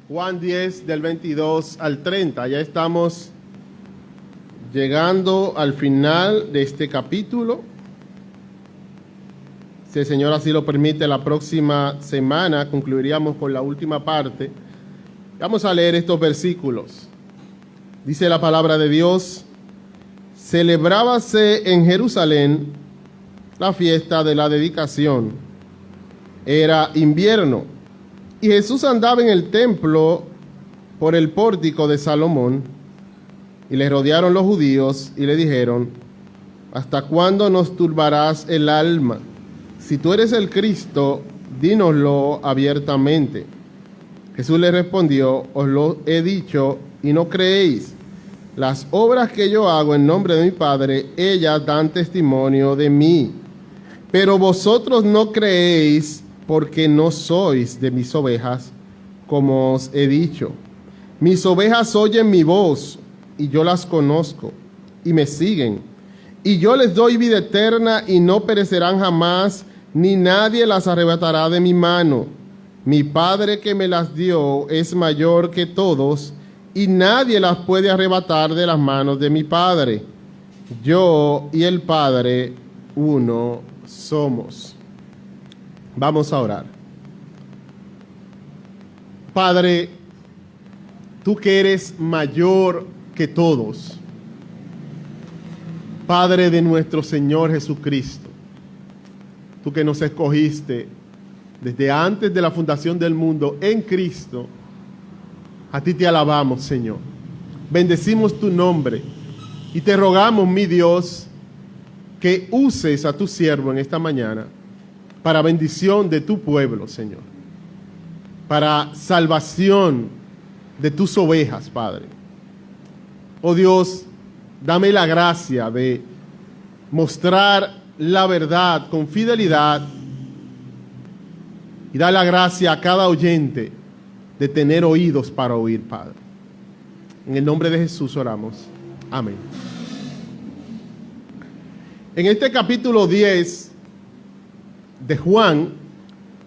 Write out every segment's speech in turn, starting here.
Juan 10 del 22 al 30. Ya estamos llegando al final de este capítulo. Si el Señor así lo permite, la próxima semana concluiríamos con la última parte. Vamos a leer estos versículos. Dice la palabra de Dios: celebrábase en Jerusalén la fiesta de la dedicación. Era invierno, y Jesús andaba en el templo por el pórtico de Salomón, y le rodearon los judíos y le dijeron: ¿hasta cuándo nos turbarás el alma? Si tú eres el Cristo, dínoslo abiertamente. Jesús le respondió: os lo he dicho y no creéis. Las obras que yo hago en nombre de mi Padre, ellas dan testimonio de mí. Pero vosotros no creéis, porque no sois de mis ovejas, como os he dicho. Mis ovejas oyen mi voz, y yo las conozco, y me siguen. Y yo les doy vida eterna, y no perecerán jamás, ni nadie las arrebatará de mi mano. Mi Padre que me las dio es mayor que todos, y nadie las puede arrebatar de las manos de mi Padre. Yo y el Padre uno somos. Vamos a orar. Padre, tú que eres mayor que todos, Padre de nuestro Señor Jesucristo, tú que nos escogiste desde antes de la fundación del mundo en Cristo, a ti te alabamos, Señor. Bendecimos tu nombre y te rogamos, mi Dios, que uses a tu siervo en esta mañana para bendición de tu pueblo, Señor, para salvación de tus ovejas, Padre. Oh Dios, dame la gracia de mostrar la verdad con fidelidad y da la gracia a cada oyente de tener oídos para oír, Padre. En el nombre de Jesús oramos. Amén. En este capítulo 10 de Juan,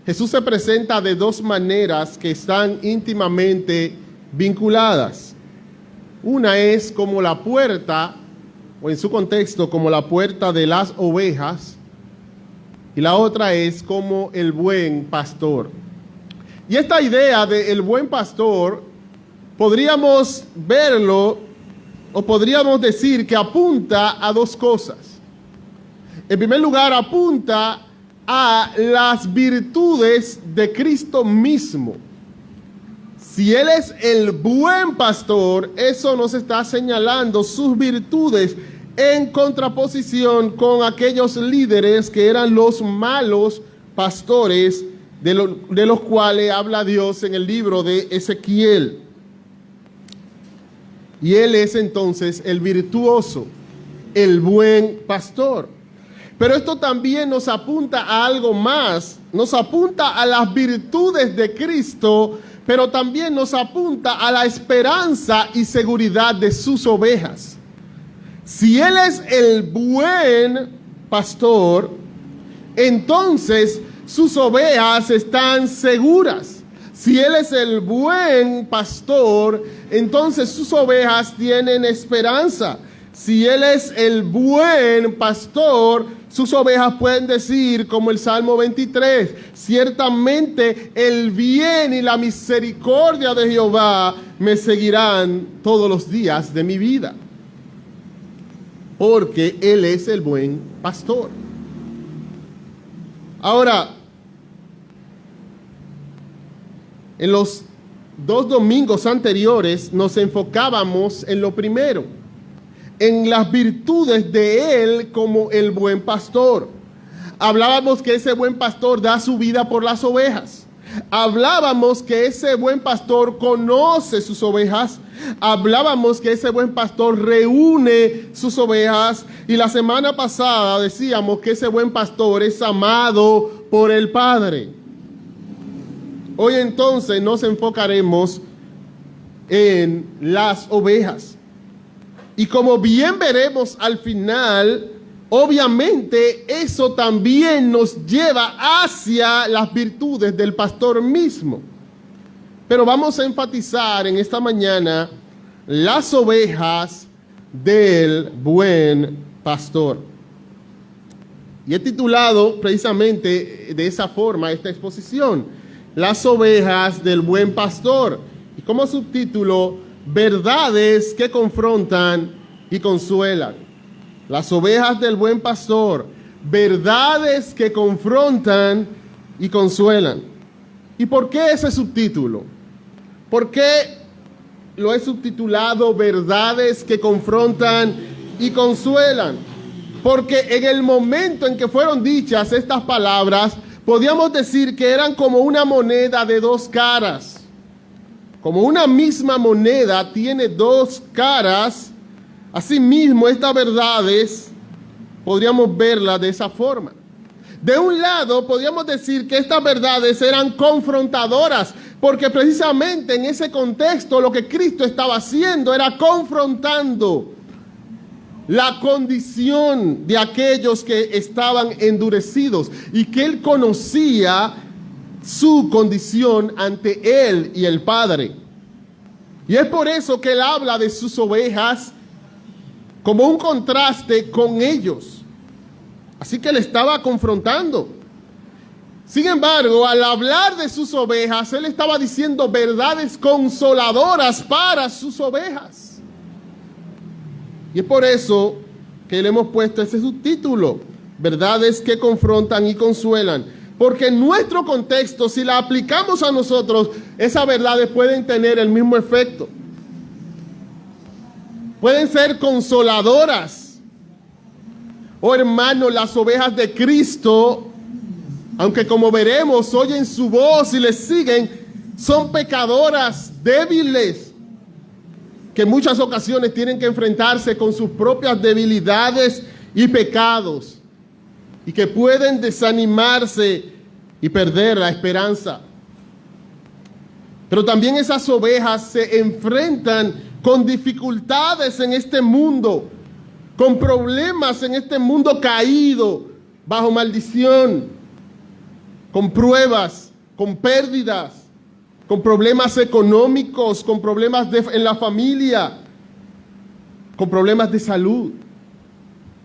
Jesús se presenta de dos maneras que están íntimamente vinculadas. Una es como la puerta, o en su contexto, como la puerta de las ovejas, y la otra es como el buen pastor. Y esta idea de el buen pastor, podríamos verlo, o podríamos decir que apunta a dos cosas. En primer lugar, apunta a las virtudes de Cristo mismo. Si Él es el buen pastor, eso nos está señalando sus virtudes en contraposición con aquellos líderes que eran los malos pastores de los cuales habla Dios en el libro de Ezequiel. Y Él es entonces el virtuoso, el buen pastor. Pero esto también nos apunta a algo más, nos apunta a las virtudes de Cristo, pero también nos apunta a la esperanza y seguridad de sus ovejas. Si Él es el buen pastor, entonces sus ovejas están seguras. Si Él es el buen pastor, entonces sus ovejas tienen esperanza. Si Él es el buen pastor, sus ovejas pueden decir, como el Salmo 23, ciertamente el bien y la misericordia de Jehová me seguirán todos los días de mi vida. Porque Él es el buen pastor. Ahora, en los 2 domingos anteriores nos enfocábamos en lo primero, en las virtudes de Él como el buen pastor. Hablábamos que ese buen pastor da su vida por las ovejas. Hablábamos que ese buen pastor conoce sus ovejas. Hablábamos que ese buen pastor reúne sus ovejas. Y la semana pasada decíamos que ese buen pastor es amado por el Padre. Hoy entonces nos enfocaremos en las ovejas. Y como bien veremos al final, obviamente eso también nos lleva hacia las virtudes del pastor mismo. Pero vamos a enfatizar en esta mañana las ovejas del buen pastor. Y he titulado precisamente de esa forma esta exposición, las ovejas del buen pastor. Y como subtítulo, verdades que confrontan y consuelan. Las ovejas del buen pastor, verdades que confrontan y consuelan. ¿Y por qué ese subtítulo? ¿Por qué lo he subtitulado verdades que confrontan y consuelan? Porque en el momento en que fueron dichas estas palabras, podíamos decir que eran como una moneda de dos caras. Como una misma moneda tiene dos caras, asimismo estas verdades podríamos verlas de esa forma. De un lado, podríamos decir que estas verdades eran confrontadoras, porque precisamente en ese contexto lo que Cristo estaba haciendo era confrontando la condición de aquellos que estaban endurecidos y que Él conocía su condición ante Él y el Padre. Y es por eso que Él habla de sus ovejas como un contraste con ellos. Así que Él estaba confrontando. Sin embargo, al hablar de sus ovejas, Él estaba diciendo verdades consoladoras para sus ovejas. Y es por eso que le hemos puesto ese subtítulo, verdades que confrontan y consuelan. Porque en nuestro contexto, si la aplicamos a nosotros, esas verdades pueden tener el mismo efecto. Pueden ser consoladoras. Oh hermanos, las ovejas de Cristo, aunque como veremos, oyen su voz y les siguen, son pecadoras débiles, que en muchas ocasiones tienen que enfrentarse con sus propias debilidades y pecados, y que pueden desanimarse y perder la esperanza. Pero también esas ovejas se enfrentan con dificultades en este mundo, con problemas en este mundo caído, bajo maldición, con pruebas, con pérdidas, con problemas económicos, con problemas en la familia, con problemas de salud,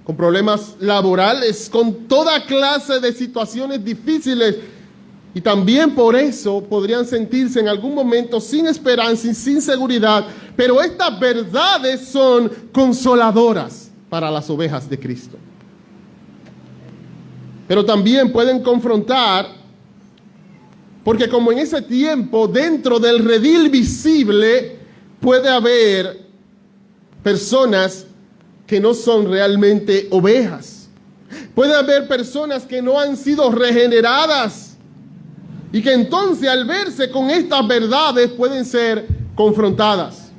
con problemas laborales, con toda clase de situaciones difíciles. Y también por eso podrían sentirse en algún momento sin esperanza y sin seguridad. Pero estas verdades son consoladoras para las ovejas de Cristo. Pero también pueden confrontar, porque como en ese tiempo, dentro del redil visible, puede haber personas que no son realmente ovejas. Puede haber personas que no han sido regeneradas y que entonces al verse con estas verdades pueden ser confrontadas.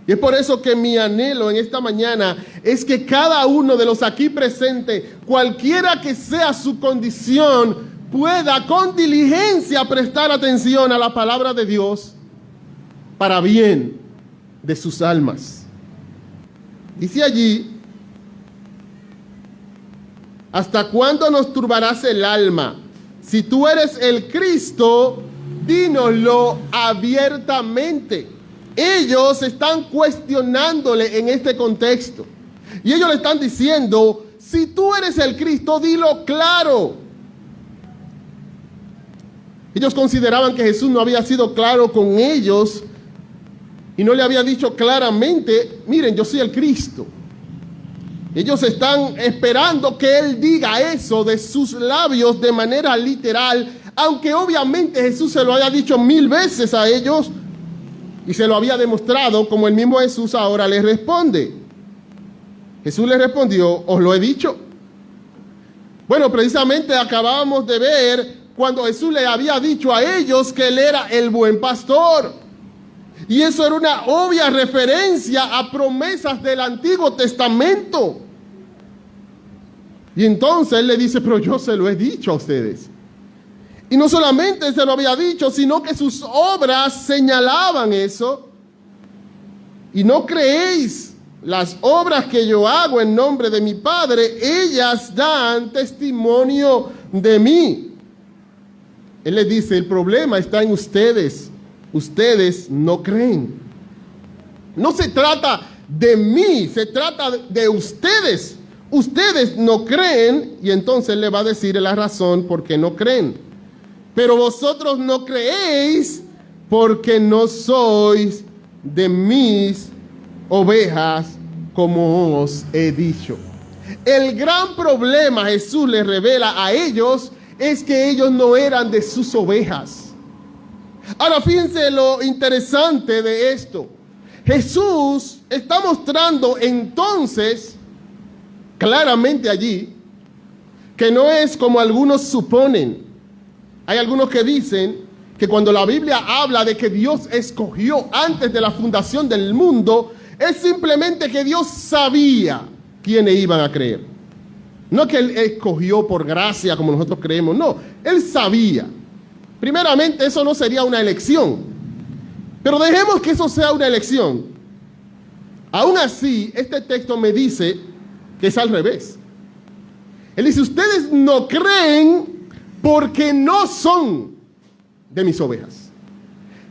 Y es por eso que mi anhelo en esta mañana es que cada uno de los aquí presentes, cualquiera que sea su condición, pueda con diligencia prestar atención a la palabra de Dios para bien de sus almas. Dice allí, ¿hasta cuándo nos turbarás el alma? Si tú eres el Cristo, dínoslo abiertamente. Ellos están cuestionándole en este contexto. Y ellos le están diciendo, si tú eres el Cristo, dilo claro. Ellos consideraban que Jesús no había sido claro con ellos y no le había dicho claramente, miren, yo soy el Cristo. Ellos están esperando que Él diga eso de sus labios de manera literal, aunque obviamente Jesús se lo haya dicho 1000 veces a ellos y se lo había demostrado, como el mismo Jesús ahora les responde. Jesús les respondió, os lo he dicho. Bueno, precisamente acabábamos de ver cuando Jesús le había dicho a ellos que Él era el buen pastor. Y eso era una obvia referencia a promesas del Antiguo Testamento. Y entonces Él le dice, pero yo se lo he dicho a ustedes. Y no solamente se lo había dicho, sino que sus obras señalaban eso. Y no creéis las obras que yo hago en nombre de mi Padre, ellas dan testimonio de mí. Él les dice, el problema está en ustedes. Ustedes no creen. No se trata de mí, se trata de ustedes. Ustedes no creen, y entonces le va a decir la razón por qué no creen. Pero vosotros no creéis porque no sois de mis ovejas, como os he dicho. El gran problema, Jesús les revela a ellos, es que ellos no eran de sus ovejas. Ahora fíjense lo interesante de esto. Jesús está mostrando entonces claramente allí que no es como algunos suponen. Hay algunos que dicen que cuando la Biblia habla de que Dios escogió antes de la fundación del mundo, es simplemente que Dios sabía quiénes iban a creer. No que Él escogió por gracia como nosotros creemos, no, Él sabía. Primeramente, eso no sería una elección, pero dejemos que eso sea una elección. Aún así, este texto me dice que es al revés. Él dice, ustedes no creen porque no son de mis ovejas.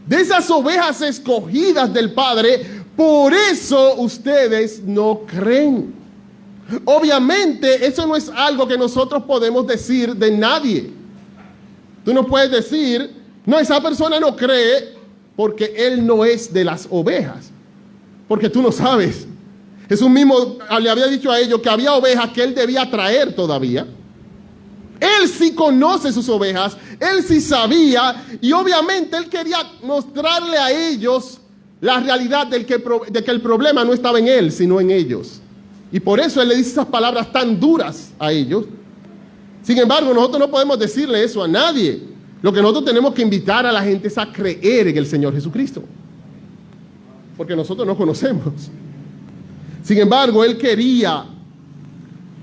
De esas ovejas escogidas del Padre, por eso ustedes no creen. Obviamente, eso no es algo que nosotros podemos decir de nadie. Tú no puedes decir, no, esa persona no cree porque él no es de las ovejas. Porque tú no sabes. Jesús mismo le había dicho a ellos que había ovejas que él debía traer todavía. Él sí conoce sus ovejas, él sí sabía, y obviamente él quería mostrarle a ellos la realidad de que el problema no estaba en él, sino en ellos. Y por eso él le dice esas palabras tan duras a ellos. Sin embargo, nosotros no podemos decirle eso a nadie. Lo que nosotros tenemos que invitar a la gente es a creer en el Señor Jesucristo. Porque nosotros no conocemos. Sin embargo, él quería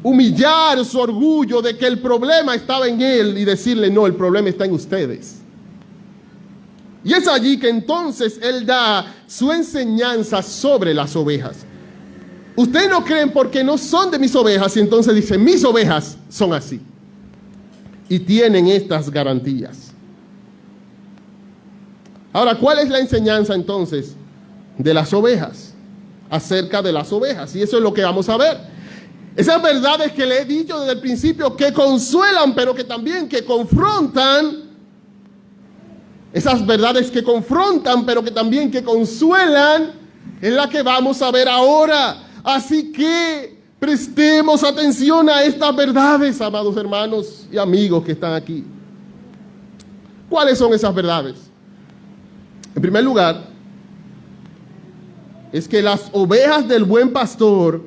humillar su orgullo de que el problema estaba en él y decirle, no, el problema está en ustedes. Y es allí que entonces él da su enseñanza sobre las ovejas. Ustedes no creen porque no son de mis ovejas, y entonces dice, mis ovejas son así. Y tienen estas garantías. Ahora, ¿cuál es la enseñanza entonces de las ovejas? Acerca de las ovejas. Y eso es lo que vamos a ver. Esas verdades que le he dicho desde el principio, que consuelan, pero que también que confrontan. Esas verdades que confrontan, pero que también que consuelan, es la que vamos a ver ahora. Así que prestemos atención a estas verdades, amados hermanos y amigos que están aquí. ¿Cuáles son esas verdades? En primer lugar, es que las ovejas del buen pastor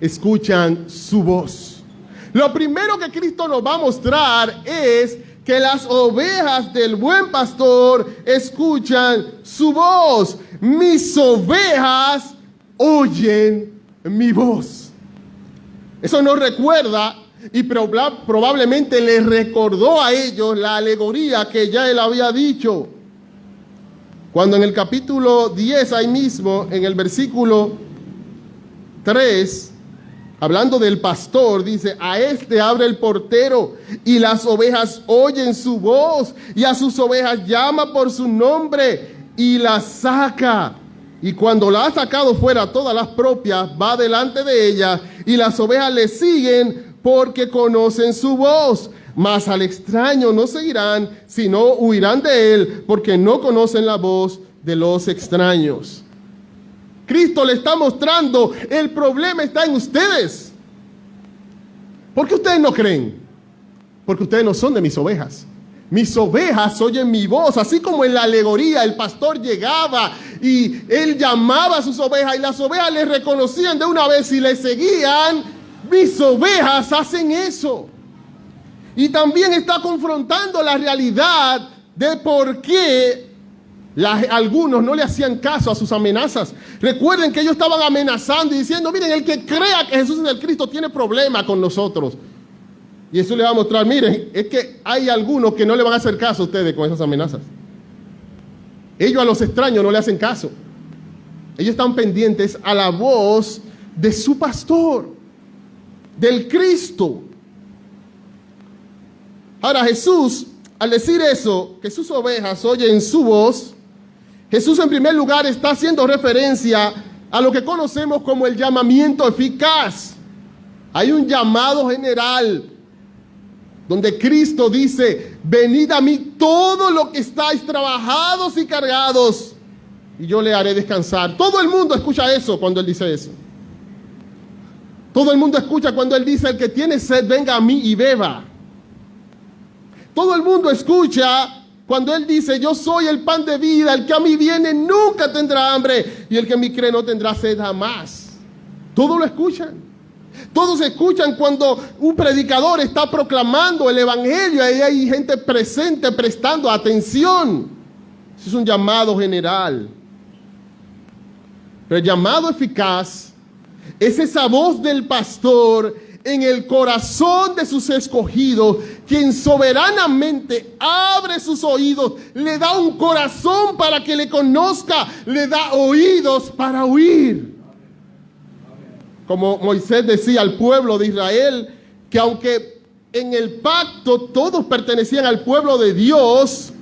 escuchan su voz. Lo primero que Cristo nos va a mostrar es que las ovejas del buen pastor escuchan su voz. Mis ovejas oyen mi voz. Eso nos recuerda y probablemente les recordó a ellos la alegoría que ya él había dicho. Cuando en el capítulo 10, ahí mismo, en el versículo 3, hablando del pastor, dice, a este abre el portero y las ovejas oyen su voz y a sus ovejas llama por su nombre y las saca. Y cuando la ha sacado fuera todas las propias, va delante de ellas y las ovejas le siguen porque conocen su voz. Mas al extraño no seguirán, sino huirán de él, porque no conocen la voz de los extraños. Cristo le está mostrando, el problema está en ustedes. ¿Por qué ustedes no creen? Porque ustedes no son de mis ovejas. Mis ovejas oyen mi voz, así como en la alegoría el pastor llegaba y él llamaba a sus ovejas y las ovejas le reconocían de una vez y le seguían. Mis ovejas hacen eso. Y también está confrontando la realidad de por qué algunos no le hacían caso a sus amenazas. Recuerden que ellos estaban amenazando y diciendo, miren, el que crea que Jesús es el Cristo tiene problema con nosotros. Y eso le va a mostrar, miren, es que hay algunos que no le van a hacer caso a ustedes con esas amenazas. Ellos a los extraños no le hacen caso. Ellos están pendientes a la voz de su pastor, del Cristo. Ahora Jesús Al decir eso, que sus ovejas oyen su voz, Jesús en primer lugar está haciendo referencia a lo que conocemos como el llamamiento eficaz. Hay un llamado general donde Cristo dice: venid a mí todos los que estáis trabajados y cargados, y yo le haré descansar. Todo el mundo escucha eso cuando Él dice eso. Todo el mundo escucha cuando Él dice: el que tiene sed, venga a mí y beba. Todo el mundo escucha cuando Él dice: yo soy el pan de vida, el que a mí viene nunca tendrá hambre, y el que en mí cree no tendrá sed jamás. Todos lo escuchan. Todos escuchan cuando un predicador está proclamando el evangelio, y hay gente presente prestando atención. Eso es un llamado general. Pero el llamado eficaz es esa voz del pastor en el corazón de sus escogidos, quien soberanamente abre sus oídos, le da un corazón para que le conozca, le da oídos para oír. Como Moisés decía al pueblo de Israel, que aunque en el pacto todos pertenecían al pueblo de Dios,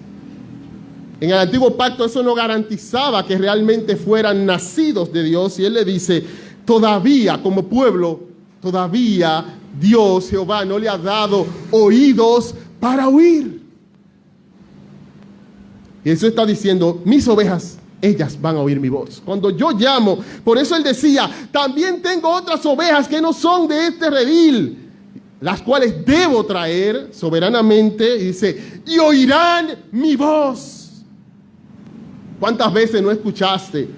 en el antiguo pacto eso no garantizaba que realmente fueran nacidos de Dios. Y Él le dice: todavía como pueblo, todavía Dios, Jehová, no le ha dado oídos para oír. Y eso está diciendo: mis ovejas, ellas van a oír mi voz. Cuando yo llamo, por eso Él decía: también tengo otras ovejas que no son de este redil, las cuales debo traer soberanamente. Y dice: y oirán mi voz. ¿Cuántas veces no escuchaste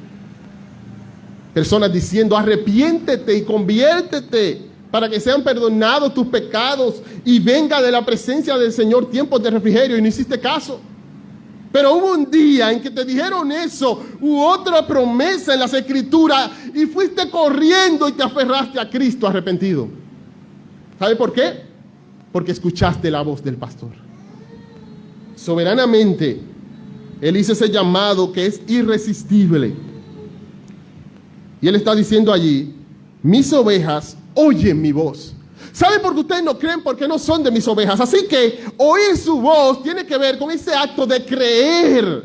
personas diciendo: arrepiéntete y conviértete para que sean perdonados tus pecados y venga de la presencia del Señor tiempos de refrigerio, y no hiciste caso? Pero hubo un día en que te dijeron eso, u otra promesa en las Escrituras, y fuiste corriendo y te aferraste a Cristo arrepentido. ¿Sabe por qué? Porque escuchaste la voz del pastor. Soberanamente, Él hizo ese llamado que es irresistible. Y Él está diciendo allí: mis ovejas oyen mi voz. ¿Sabe por qué ustedes no creen? Porque no son de mis ovejas. Así que oír su voz tiene que ver con ese acto de creer.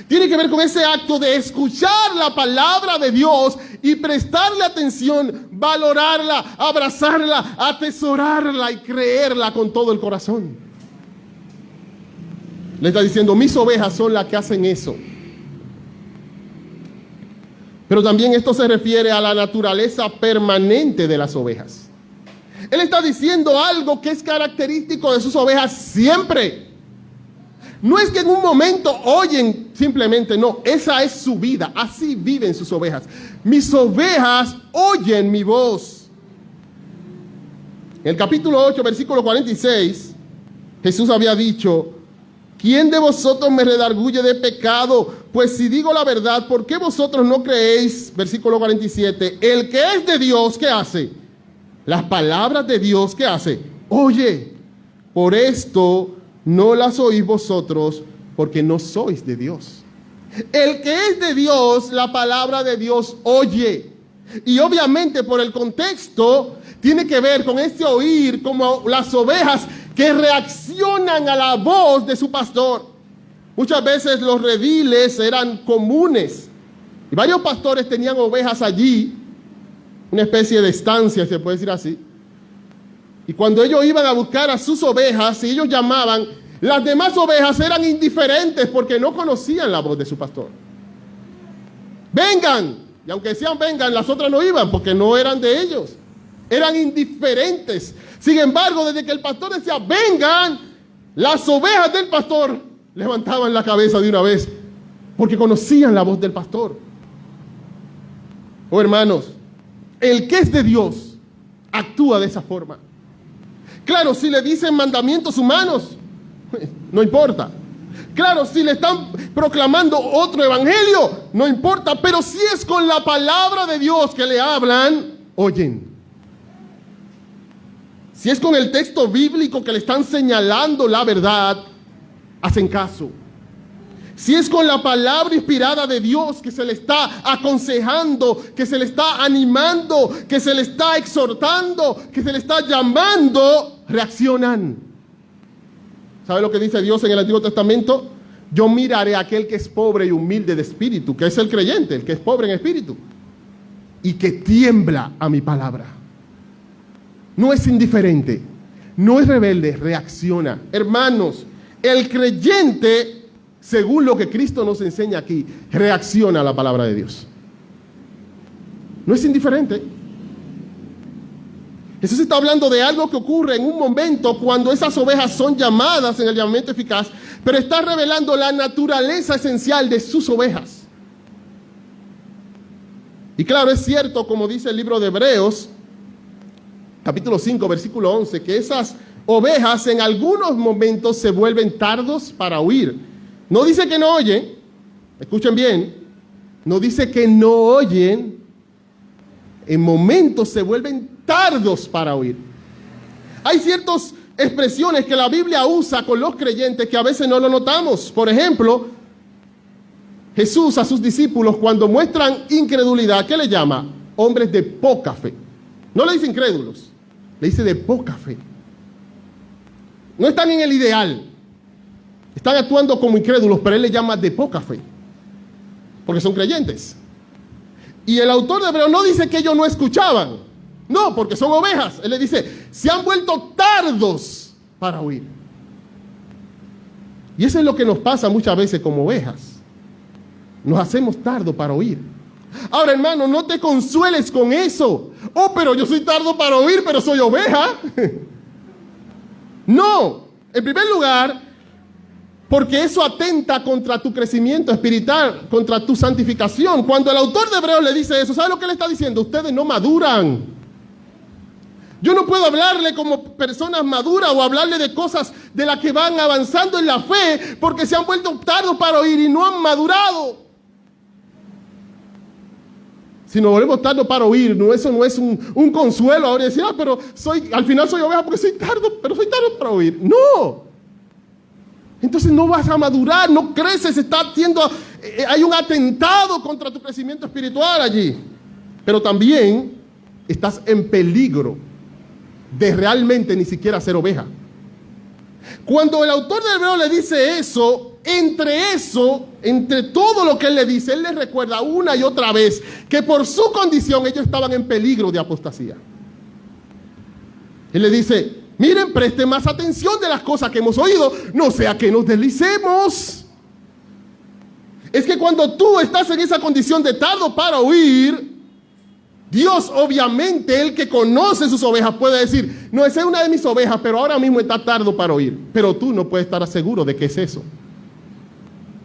Tiene que ver con ese acto de escuchar la palabra de Dios y prestarle atención, valorarla, abrazarla, atesorarla y creerla con todo el corazón. Le está diciendo: mis ovejas son las que hacen eso. Pero también esto se refiere a la naturaleza permanente de las ovejas. Él está diciendo algo que es característico de sus ovejas siempre. No es que en un momento oyen simplemente, no, esa es su vida, así viven sus ovejas. Mis ovejas oyen mi voz. En el capítulo 8, versículo 46, Jesús había dicho: ¿quién de vosotros me redarguye de pecado? Pues si digo la verdad, ¿por qué vosotros no creéis? Versículo 47, el que es de Dios, ¿qué hace? Las palabras de Dios, ¿qué hace? Oye. Por esto no las oís vosotros, porque no sois de Dios. El que es de Dios, la palabra de Dios oye. Y obviamente por el contexto tiene que ver con este oír, como las ovejas que reaccionan a la voz de su pastor. Muchas veces los rediles eran comunes y varios pastores tenían ovejas allí, una especie de estancia, se puede decir así. Y cuando ellos iban a buscar a sus ovejas y ellos llamaban, las demás ovejas eran indiferentes porque no conocían la voz de su pastor. Vengan, y aunque decían vengan, las otras no iban porque no eran de ellos. Eran indiferentes. Sin embargo, desde que el pastor decía vengan, las ovejas del pastor levantaban la cabeza de una vez porque conocían la voz del pastor. Oh, hermanos, el que es de Dios actúa de esa forma. Claro, si le dicen mandamientos humanos, no importa. Claro, si le están proclamando otro evangelio, no importa. Pero si es con la palabra de Dios que le hablan, oyen. Si es con el texto bíblico que le están señalando la verdad, hacen caso. Si es con la palabra inspirada de Dios que se le está aconsejando, que se le está animando, que se le está exhortando, que se le está llamando, reaccionan. ¿Sabe lo que dice Dios en el Antiguo Testamento? Yo miraré a aquel que es pobre y humilde de espíritu, que es el creyente, el que es pobre en espíritu, y que tiembla a mi palabra. No es indiferente, no es rebelde, reacciona. Hermanos, el creyente, según lo que Cristo nos enseña aquí, reacciona a la palabra de Dios. No es indiferente. Jesús está hablando de algo que ocurre en un momento cuando esas ovejas son llamadas en el llamamiento eficaz, pero está revelando la naturaleza esencial de sus ovejas. Y claro, es cierto, como dice el libro de Hebreos, capítulo 5, versículo 11, que esas ovejas en algunos momentos se vuelven tardos para oír. No dice que no oyen, escuchen bien, no dice que no oyen, en momentos se vuelven tardos para oír. Hay ciertas expresiones que la Biblia usa con los creyentes que a veces no lo notamos. Por ejemplo, Jesús a sus discípulos, cuando muestran incredulidad, ¿qué le llama? Hombres de poca fe. No le dice incrédulos, le dice de poca fe. No están en el ideal, están actuando como incrédulos, pero él le llama de poca fe, porque son creyentes. Y el autor de Hebreos no dice que ellos no escuchaban, no, porque son ovejas. Él le dice, se han vuelto tardos para oír. Y eso es lo que nos pasa muchas veces como ovejas. Nos hacemos tardo para oír. Ahora, hermano, no te consueles con eso. Oh, pero yo soy tardo para oír, pero soy oveja. No, en primer lugar, porque eso atenta contra tu crecimiento espiritual, contra tu santificación. Cuando el autor de Hebreos le dice eso, ¿sabe lo que le está diciendo? Ustedes no maduran. Yo no puedo hablarle como personas maduras o hablarle de cosas de las que van avanzando en la fe porque se han vuelto tardos para oír y no han madurado. Si nos volvemos tardos para oír, no, eso no es un consuelo ahora decir, pero al final soy oveja porque soy tardo, pero soy tardo para oír. No. Entonces no vas a madurar, no creces, hay un atentado contra tu crecimiento espiritual allí. Pero también estás en peligro de realmente ni siquiera ser oveja. Cuando el autor del Hebreo le dice eso, entre todo lo que él le dice, él le recuerda una y otra vez que por su condición ellos estaban en peligro de apostasía. Él le dice, miren, presten más atención de las cosas que hemos oído, no sea que nos deslicemos. Es que cuando tú estás en esa condición de tardo para oír, Dios, obviamente, el que conoce sus ovejas, puede decir, no, esa es una de mis ovejas, pero ahora mismo está tardo para oír. Pero tú no puedes estar seguro de que es eso.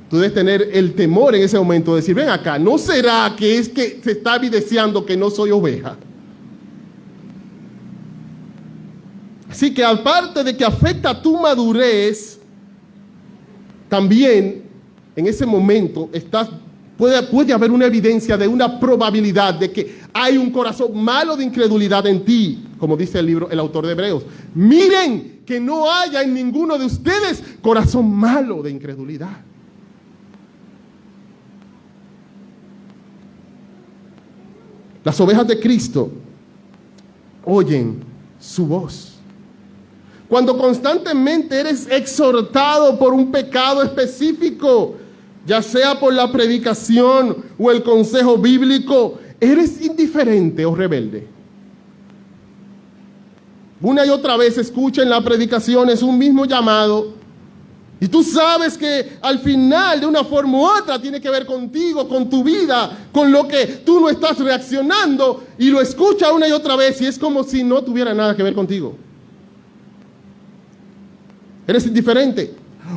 Tú debes tener el temor en ese momento de decir, ven acá, ¿no será que es que se está evidenciando que no soy oveja? Así que aparte de que afecta tu madurez, también en ese momento puede haber una evidencia de una probabilidad de que hay un corazón malo de incredulidad en ti, como dice el autor de Hebreos. Miren que no haya en ninguno de ustedes corazón malo de incredulidad. Las ovejas de Cristo oyen su voz. Cuando constantemente eres exhortado por un pecado específico, ya sea por la predicación o el consejo bíblico, ¿eres indiferente o rebelde? Una y otra vez escuchen la predicación, es un mismo llamado. Y tú sabes que al final, de una forma u otra, tiene que ver contigo, con tu vida, con lo que tú no estás reaccionando, y lo escuchas una y otra vez y es como si no tuviera nada que ver contigo. Eres indiferente.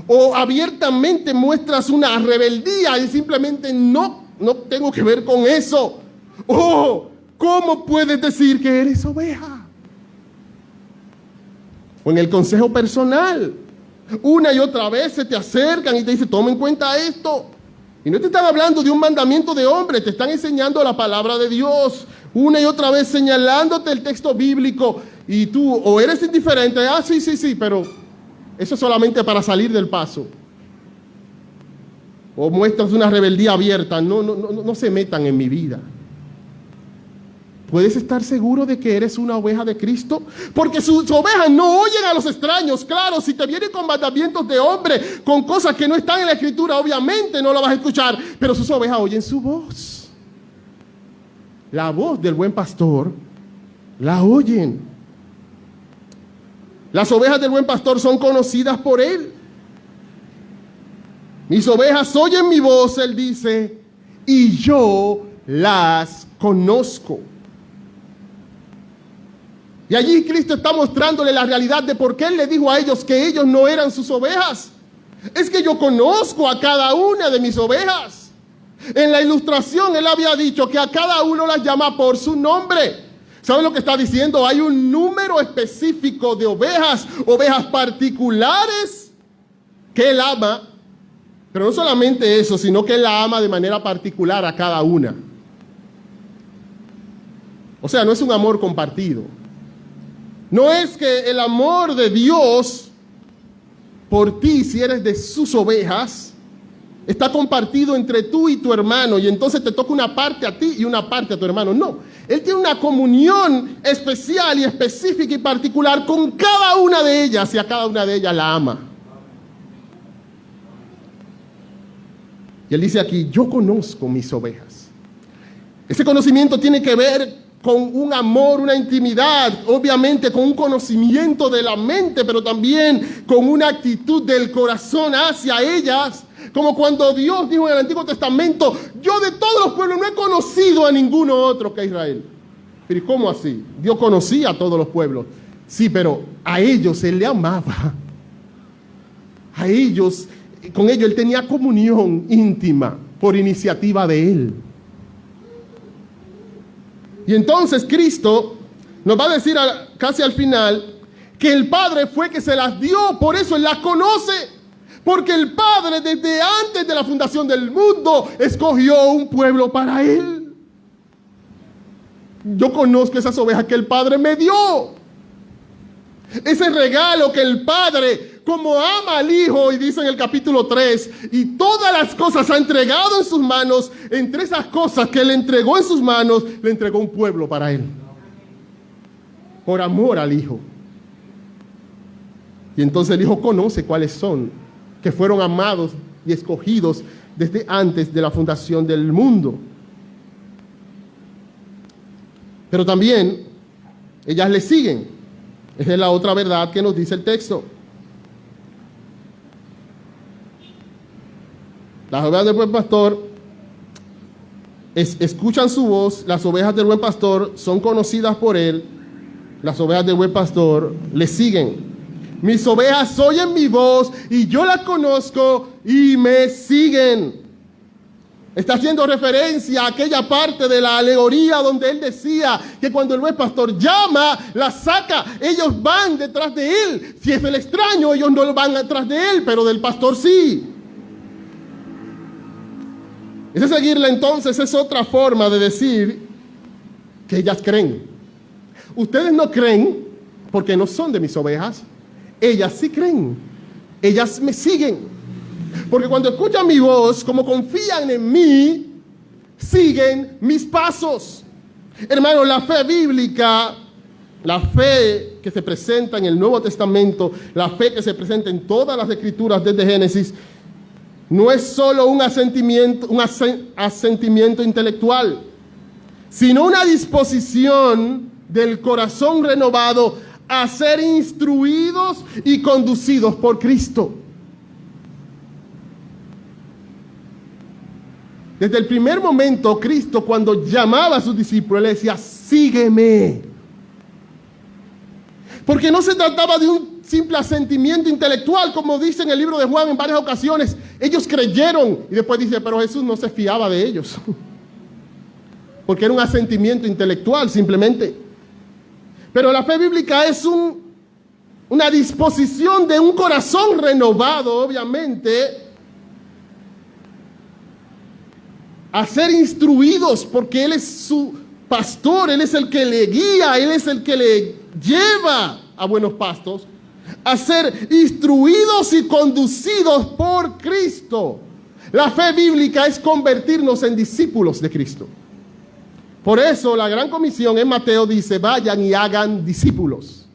O abiertamente muestras una rebeldía y simplemente no tengo que ver con eso. Oh, ¿cómo puedes decir que eres oveja? O en el consejo personal, una y otra vez se te acercan y te dicen, toma en cuenta esto. Y no te están hablando de un mandamiento de hombre, te están enseñando la palabra de Dios. Una y otra vez señalándote el texto bíblico. Y tú o eres indiferente, sí, pero eso es solamente para salir del paso. O muestras una rebeldía abierta, no se metan en mi vida. ¿Puedes estar seguro de que eres una oveja de Cristo? Porque sus ovejas no oyen a los extraños. Claro, si te vienen con mandamientos de hombre, con cosas que no están en la Escritura, obviamente no lo vas a escuchar. Pero sus ovejas oyen su voz. La voz del buen pastor la oyen. Las ovejas del buen pastor son conocidas por él. Mis ovejas oyen mi voz, él dice, y yo las conozco. Y allí Cristo está mostrándole la realidad de por qué Él le dijo a ellos que ellos no eran sus ovejas. Es que yo conozco a cada una de mis ovejas. En la ilustración Él había dicho que a cada uno las llama por su nombre. ¿Saben lo que está diciendo? Hay un número específico de ovejas, ovejas particulares que Él ama. Pero no solamente eso, sino que Él la ama de manera particular a cada una. O sea, no es un amor compartido. No es que el amor de Dios por ti, si eres de sus ovejas, está compartido entre tú y tu hermano, y entonces te toca una parte a ti y una parte a tu hermano. No, Él tiene una comunión especial y específica y particular con cada una de ellas, y a cada una de ellas la ama. Y Él dice aquí, yo conozco mis ovejas. Ese conocimiento tiene que ver con un amor, una intimidad, obviamente con un conocimiento de la mente, pero también con una actitud del corazón hacia ellas. Como cuando Dios dijo en el Antiguo Testamento, yo de todos los pueblos no he conocido a ninguno otro que Israel. Pero ¿cómo así? Dios conocía a todos los pueblos. Sí, pero a ellos Él le amaba. A ellos, con ellos Él tenía comunión íntima por iniciativa de Él. Y entonces Cristo nos va a decir casi al final que el Padre fue que se las dio, por eso Él las conoce. Porque el Padre desde antes de la fundación del mundo escogió un pueblo para Él. Yo conozco esas ovejas que el Padre me dio. Ese regalo que el Padre, como ama al Hijo, y dice en el capítulo 3, y todas las cosas ha entregado en sus manos, entre esas cosas que Él entregó en sus manos, le entregó un pueblo para Él. Por amor al Hijo. Y entonces el Hijo conoce cuáles son, que fueron amados y escogidos desde antes de la fundación del mundo. Pero también ellas le siguen. Esa es la otra verdad que nos dice el texto. Las ovejas del buen pastor escuchan su voz, las ovejas del buen pastor son conocidas por él, las ovejas del buen pastor le siguen. Mis ovejas oyen mi voz y yo las conozco y me siguen. Está haciendo referencia a aquella parte de la alegoría donde él decía que cuando el buen pastor llama, la saca, ellos van detrás de él. Si es del extraño, ellos no van detrás de él, pero del pastor sí. Ese seguirle entonces es otra forma de decir que ellas creen. Ustedes no creen porque no son de mis ovejas. Ellas sí creen. Ellas me siguen. Porque cuando escuchan mi voz, como confían en mí, siguen mis pasos. Hermano, la fe bíblica, la fe que se presenta en el Nuevo Testamento, la fe que se presenta en todas las Escrituras desde Génesis, no es solo un asentimiento intelectual, sino una disposición del corazón renovado a ser instruidos y conducidos por Cristo. Desde el primer momento, Cristo, cuando llamaba a sus discípulos, le decía, sígueme. Porque no se trataba de un simple asentimiento intelectual, como dice en el libro de Juan en varias ocasiones. Ellos creyeron, y después dice, pero Jesús no se fiaba de ellos. Porque era un asentimiento intelectual, simplemente. Pero la fe bíblica es una disposición de un corazón renovado, obviamente, a ser instruidos, porque Él es su pastor, Él es el que le guía, Él es el que le lleva a buenos pastos, a ser instruidos y conducidos por Cristo. La fe bíblica es convertirnos en discípulos de Cristo. Por eso la gran comisión en Mateo dice, vayan y hagan discípulos.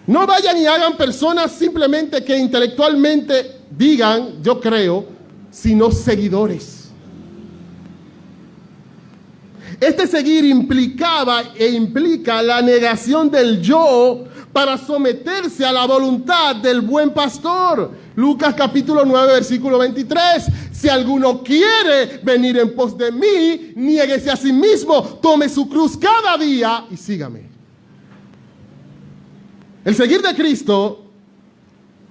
No vayan y hagan personas simplemente que intelectualmente digan, yo creo, sino seguidores. Este seguir implicaba e implica la negación del yo para someterse a la voluntad del buen pastor. Lucas capítulo 9, versículo 23. Si alguno quiere venir en pos de mí, niéguese a sí mismo, tome su cruz cada día y sígame. El seguir de Cristo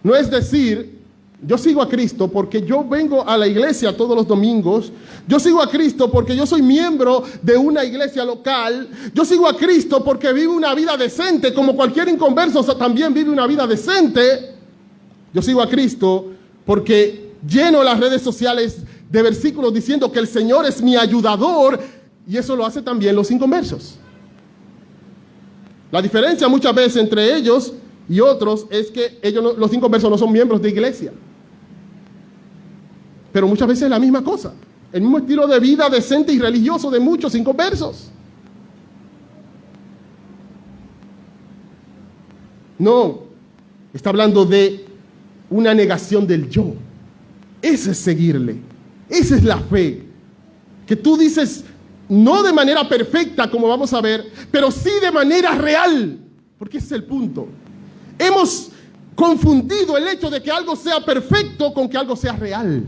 no es decir, yo sigo a Cristo porque yo vengo a la iglesia todos los domingos. Yo sigo a Cristo porque yo soy miembro de una iglesia local. Yo sigo a Cristo porque vivo una vida decente, como cualquier inconverso también vive una vida decente. Yo sigo a Cristo porque lleno las redes sociales de versículos diciendo que el Señor es mi ayudador, y eso lo hace también los inconversos. La diferencia muchas veces entre ellos y otros es que ellos, los inconversos, no son miembros de iglesia. Pero muchas veces es la misma cosa, el mismo estilo de vida decente y religioso de muchos inconversos. No, está hablando de una negación del yo. Ese es seguirle, esa es la fe. Que tú dices, no de manera perfecta, como vamos a ver, pero sí de manera real, porque ese es el punto. Hemos confundido el hecho de que algo sea perfecto con que algo sea real.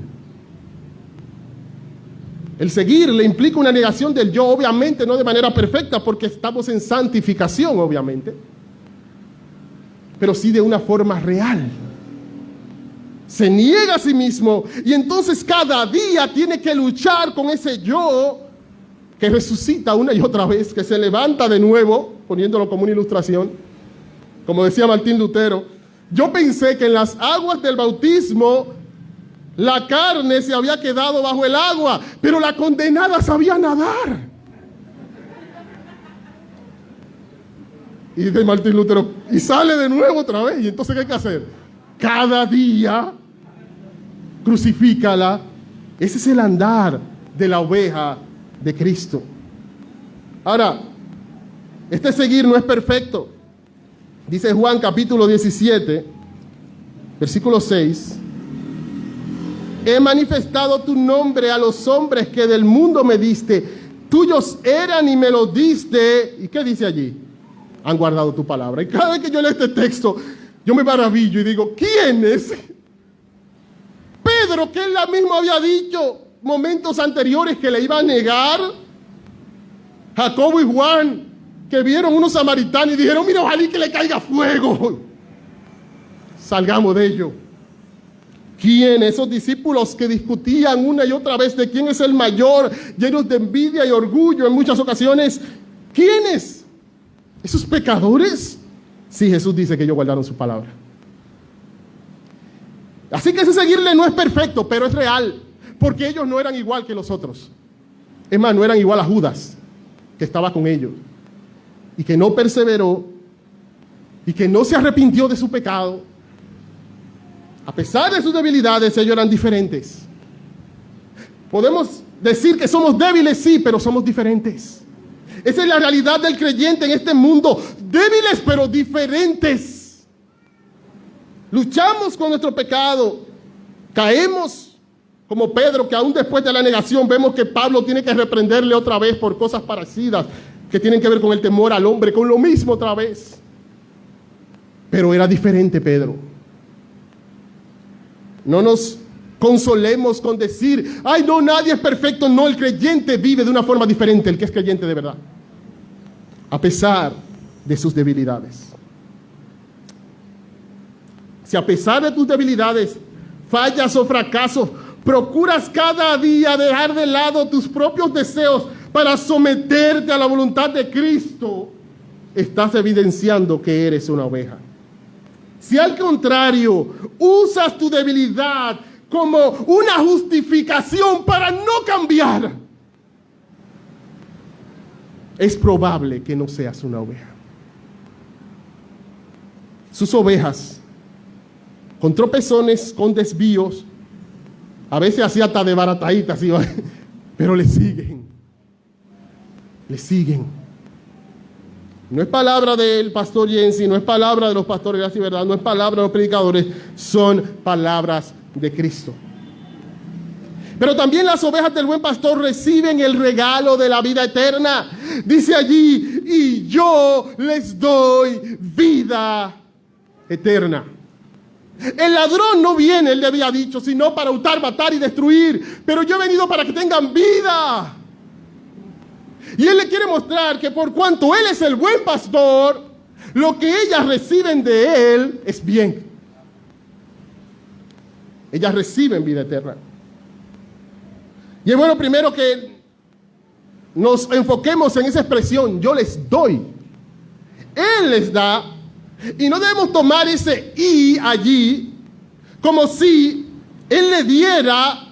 El seguirle implica una negación del yo, obviamente no de manera perfecta, porque estamos en santificación, obviamente, pero sí de una forma real. Se niega a sí mismo y entonces cada día tiene que luchar con ese yo que resucita una y otra vez, que se levanta de nuevo, poniéndolo como una ilustración. Como decía Martín Lutero, yo pensé que en las aguas del bautismo la carne se había quedado bajo el agua, pero la condenada sabía nadar. Y dice Martín Lutero, y sale de nuevo otra vez. Y entonces, ¿qué hay que hacer? Cada día crucifícala. Ese es el andar de la oveja de Cristo. Ahora, este seguir no es perfecto. Dice Juan capítulo 17, versículo 6. He manifestado tu nombre a los hombres que del mundo me diste. Tuyos eran y me los diste. ¿Y qué dice allí? Han guardado tu palabra. Y cada vez que yo leo este texto, yo me maravillo y digo, ¿quién es? Pedro, que él mismo había dicho momentos anteriores que le iba a negar. Jacobo y Juan, que vieron unos samaritanos y dijeron, mira, ojalá que le caiga fuego. Salgamos de ello. ¿Quién? Esos discípulos que discutían una y otra vez de quién es el mayor, llenos de envidia y orgullo en muchas ocasiones. ¿Quiénes? ¿Esos pecadores? Sí, Jesús dice que ellos guardaron su palabra. Así que ese seguirle no es perfecto, pero es real, porque ellos no eran igual que los otros. Es más, no eran igual a Judas, que estaba con ellos, y que no perseveró, y que no se arrepintió de su pecado. A pesar de sus debilidades, ellos eran diferentes. Podemos decir que somos débiles, sí, pero somos diferentes. Esa es la realidad del creyente en este mundo. Débiles, pero diferentes. Luchamos con nuestro pecado. Caemos como Pedro, que aún después de la negación vemos que Pablo tiene que reprenderle otra vez por cosas parecidas que tienen que ver con el temor al hombre, con lo mismo otra vez. Pero era diferente Pedro. No nos consolemos con decir, ay no, nadie es perfecto. No, el creyente vive de una forma diferente, el que es creyente de verdad, a pesar de sus debilidades. Si a pesar de tus debilidades, fallas o fracasos, procuras cada día dejar de lado tus propios deseos para someterte a la voluntad de Cristo, estás evidenciando que eres una oveja. Si al contrario, usas tu debilidad como una justificación para no cambiar, es probable que no seas una oveja. Sus ovejas, con tropezones, con desvíos, a veces así hasta de barataditas, pero le siguen. le siguen. No es palabra del pastor Jensi, no es palabra de los pastores de Gracia y Verdad, no es palabra de los predicadores, son palabras de Cristo. Pero también las ovejas del buen pastor reciben el regalo de la vida eterna. Dice allí, y yo les doy vida eterna. El ladrón no viene, él le había dicho, sino para hurtar, matar y destruir. Pero yo he venido para que tengan vida. Y él le quiere mostrar que por cuanto él es el buen pastor, lo que ellas reciben de él es bien. Ellas reciben vida eterna. Y es bueno primero que nos enfoquemos en esa expresión, yo les doy. Él les da, y no debemos tomar ese y allí como si él le diera,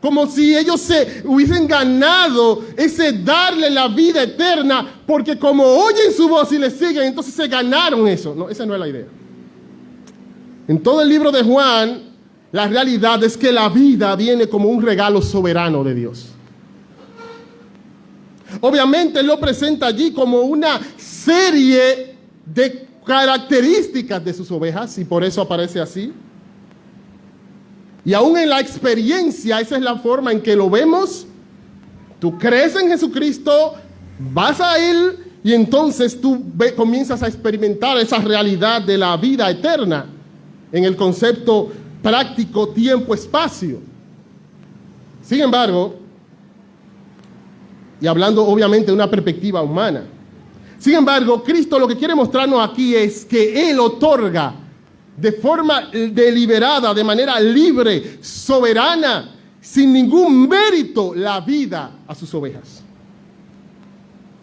como si ellos se hubiesen ganado ese darle la vida eterna, porque como oyen su voz y le siguen, entonces se ganaron eso. No, esa no es la idea. En todo el libro de Juan, la realidad es que la vida viene como un regalo soberano de Dios. Obviamente él lo presenta allí como una serie de características de sus ovejas y por eso aparece así. Y aún en la experiencia, esa es la forma en que lo vemos. Tú crees en Jesucristo, vas a Él y entonces tú comienzas a experimentar esa realidad de la vida eterna en el concepto práctico tiempo-espacio. Sin embargo, y hablando obviamente de una perspectiva humana, sin embargo, Cristo lo que quiere mostrarnos aquí es que Él otorga de forma deliberada, de manera libre, soberana, sin ningún mérito, la vida a sus ovejas.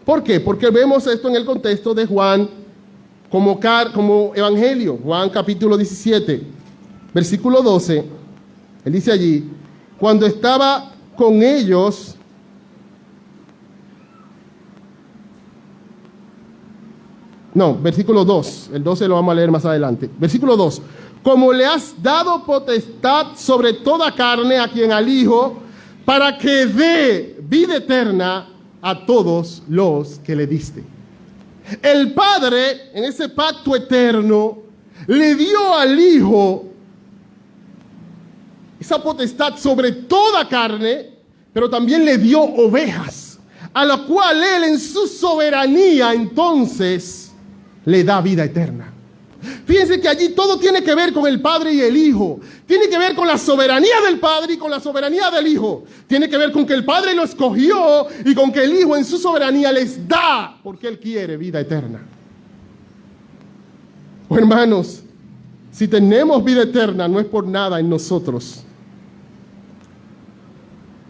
¿Por qué? Porque vemos esto en el contexto de Juan como evangelio. Juan capítulo 17, versículo 12. Él dice allí, cuando estaba con ellos, versículo 2, el 12 lo vamos a leer más adelante. Versículo 2, como le has dado potestad sobre toda carne a quien al Hijo, para que dé vida eterna a todos los que le diste. El Padre, en ese pacto eterno, le dio al Hijo esa potestad sobre toda carne, pero también le dio ovejas, a la cual Él en su soberanía entonces le da vida eterna. Fíjense que allí todo tiene que ver con el Padre y el Hijo. Tiene que ver con la soberanía del Padre y con la soberanía del Hijo. Tiene que ver con que el Padre lo escogió y con que el Hijo en su soberanía les da, porque Él quiere vida eterna. Oh, hermanos, si tenemos vida eterna no es por nada en nosotros.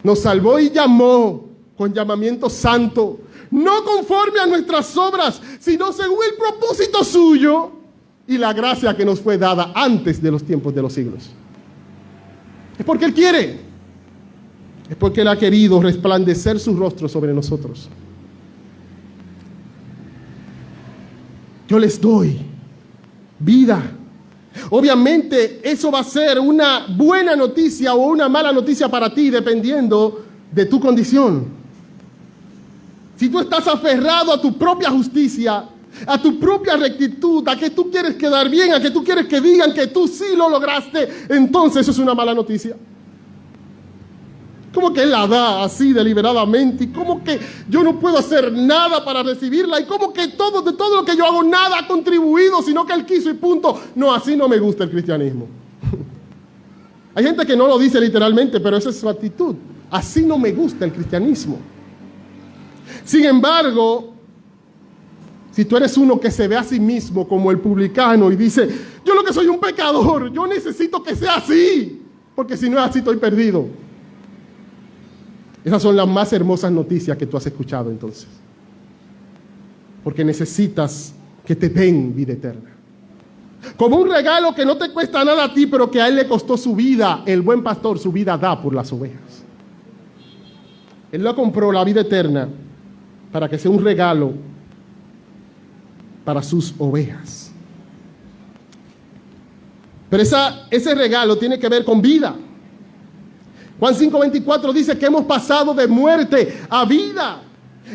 Nos salvó y llamó con llamamiento santo, no conforme a nuestras obras, sino según el propósito suyo y la gracia que nos fue dada antes de los tiempos de los siglos. Es porque Él quiere, es porque Él ha querido resplandecer su rostro sobre nosotros. Yo les doy vida. Obviamente eso va a ser una buena noticia o una mala noticia para ti, dependiendo de tu condición. Si tú estás aferrado a tu propia justicia, a tu propia rectitud, a que tú quieres quedar bien, a que tú quieres que digan que tú sí lo lograste, entonces eso es una mala noticia. ¿Cómo que Él la da así deliberadamente? ¿Y cómo que yo no puedo hacer nada para recibirla? ¿Y cómo que de todo lo que yo hago nada ha contribuido, sino que Él quiso y punto? No, así no me gusta el cristianismo. Hay gente que no lo dice literalmente, pero esa es su actitud. Así no me gusta el cristianismo. Sin embargo, si tú eres uno que se ve a sí mismo como el publicano y dice, yo lo que soy un pecador, yo necesito que sea así, porque si no es así estoy perdido. Esas son las más hermosas noticias que tú has escuchado entonces. Porque necesitas que te den vida eterna. Como un regalo que no te cuesta nada a ti, pero que a Él le costó su vida. El buen pastor su vida da por las ovejas. Él lo compró, la vida eterna, para que sea un regalo para sus ovejas. Pero ese regalo tiene que ver con vida. Juan 5:24 dice que hemos pasado de muerte a vida.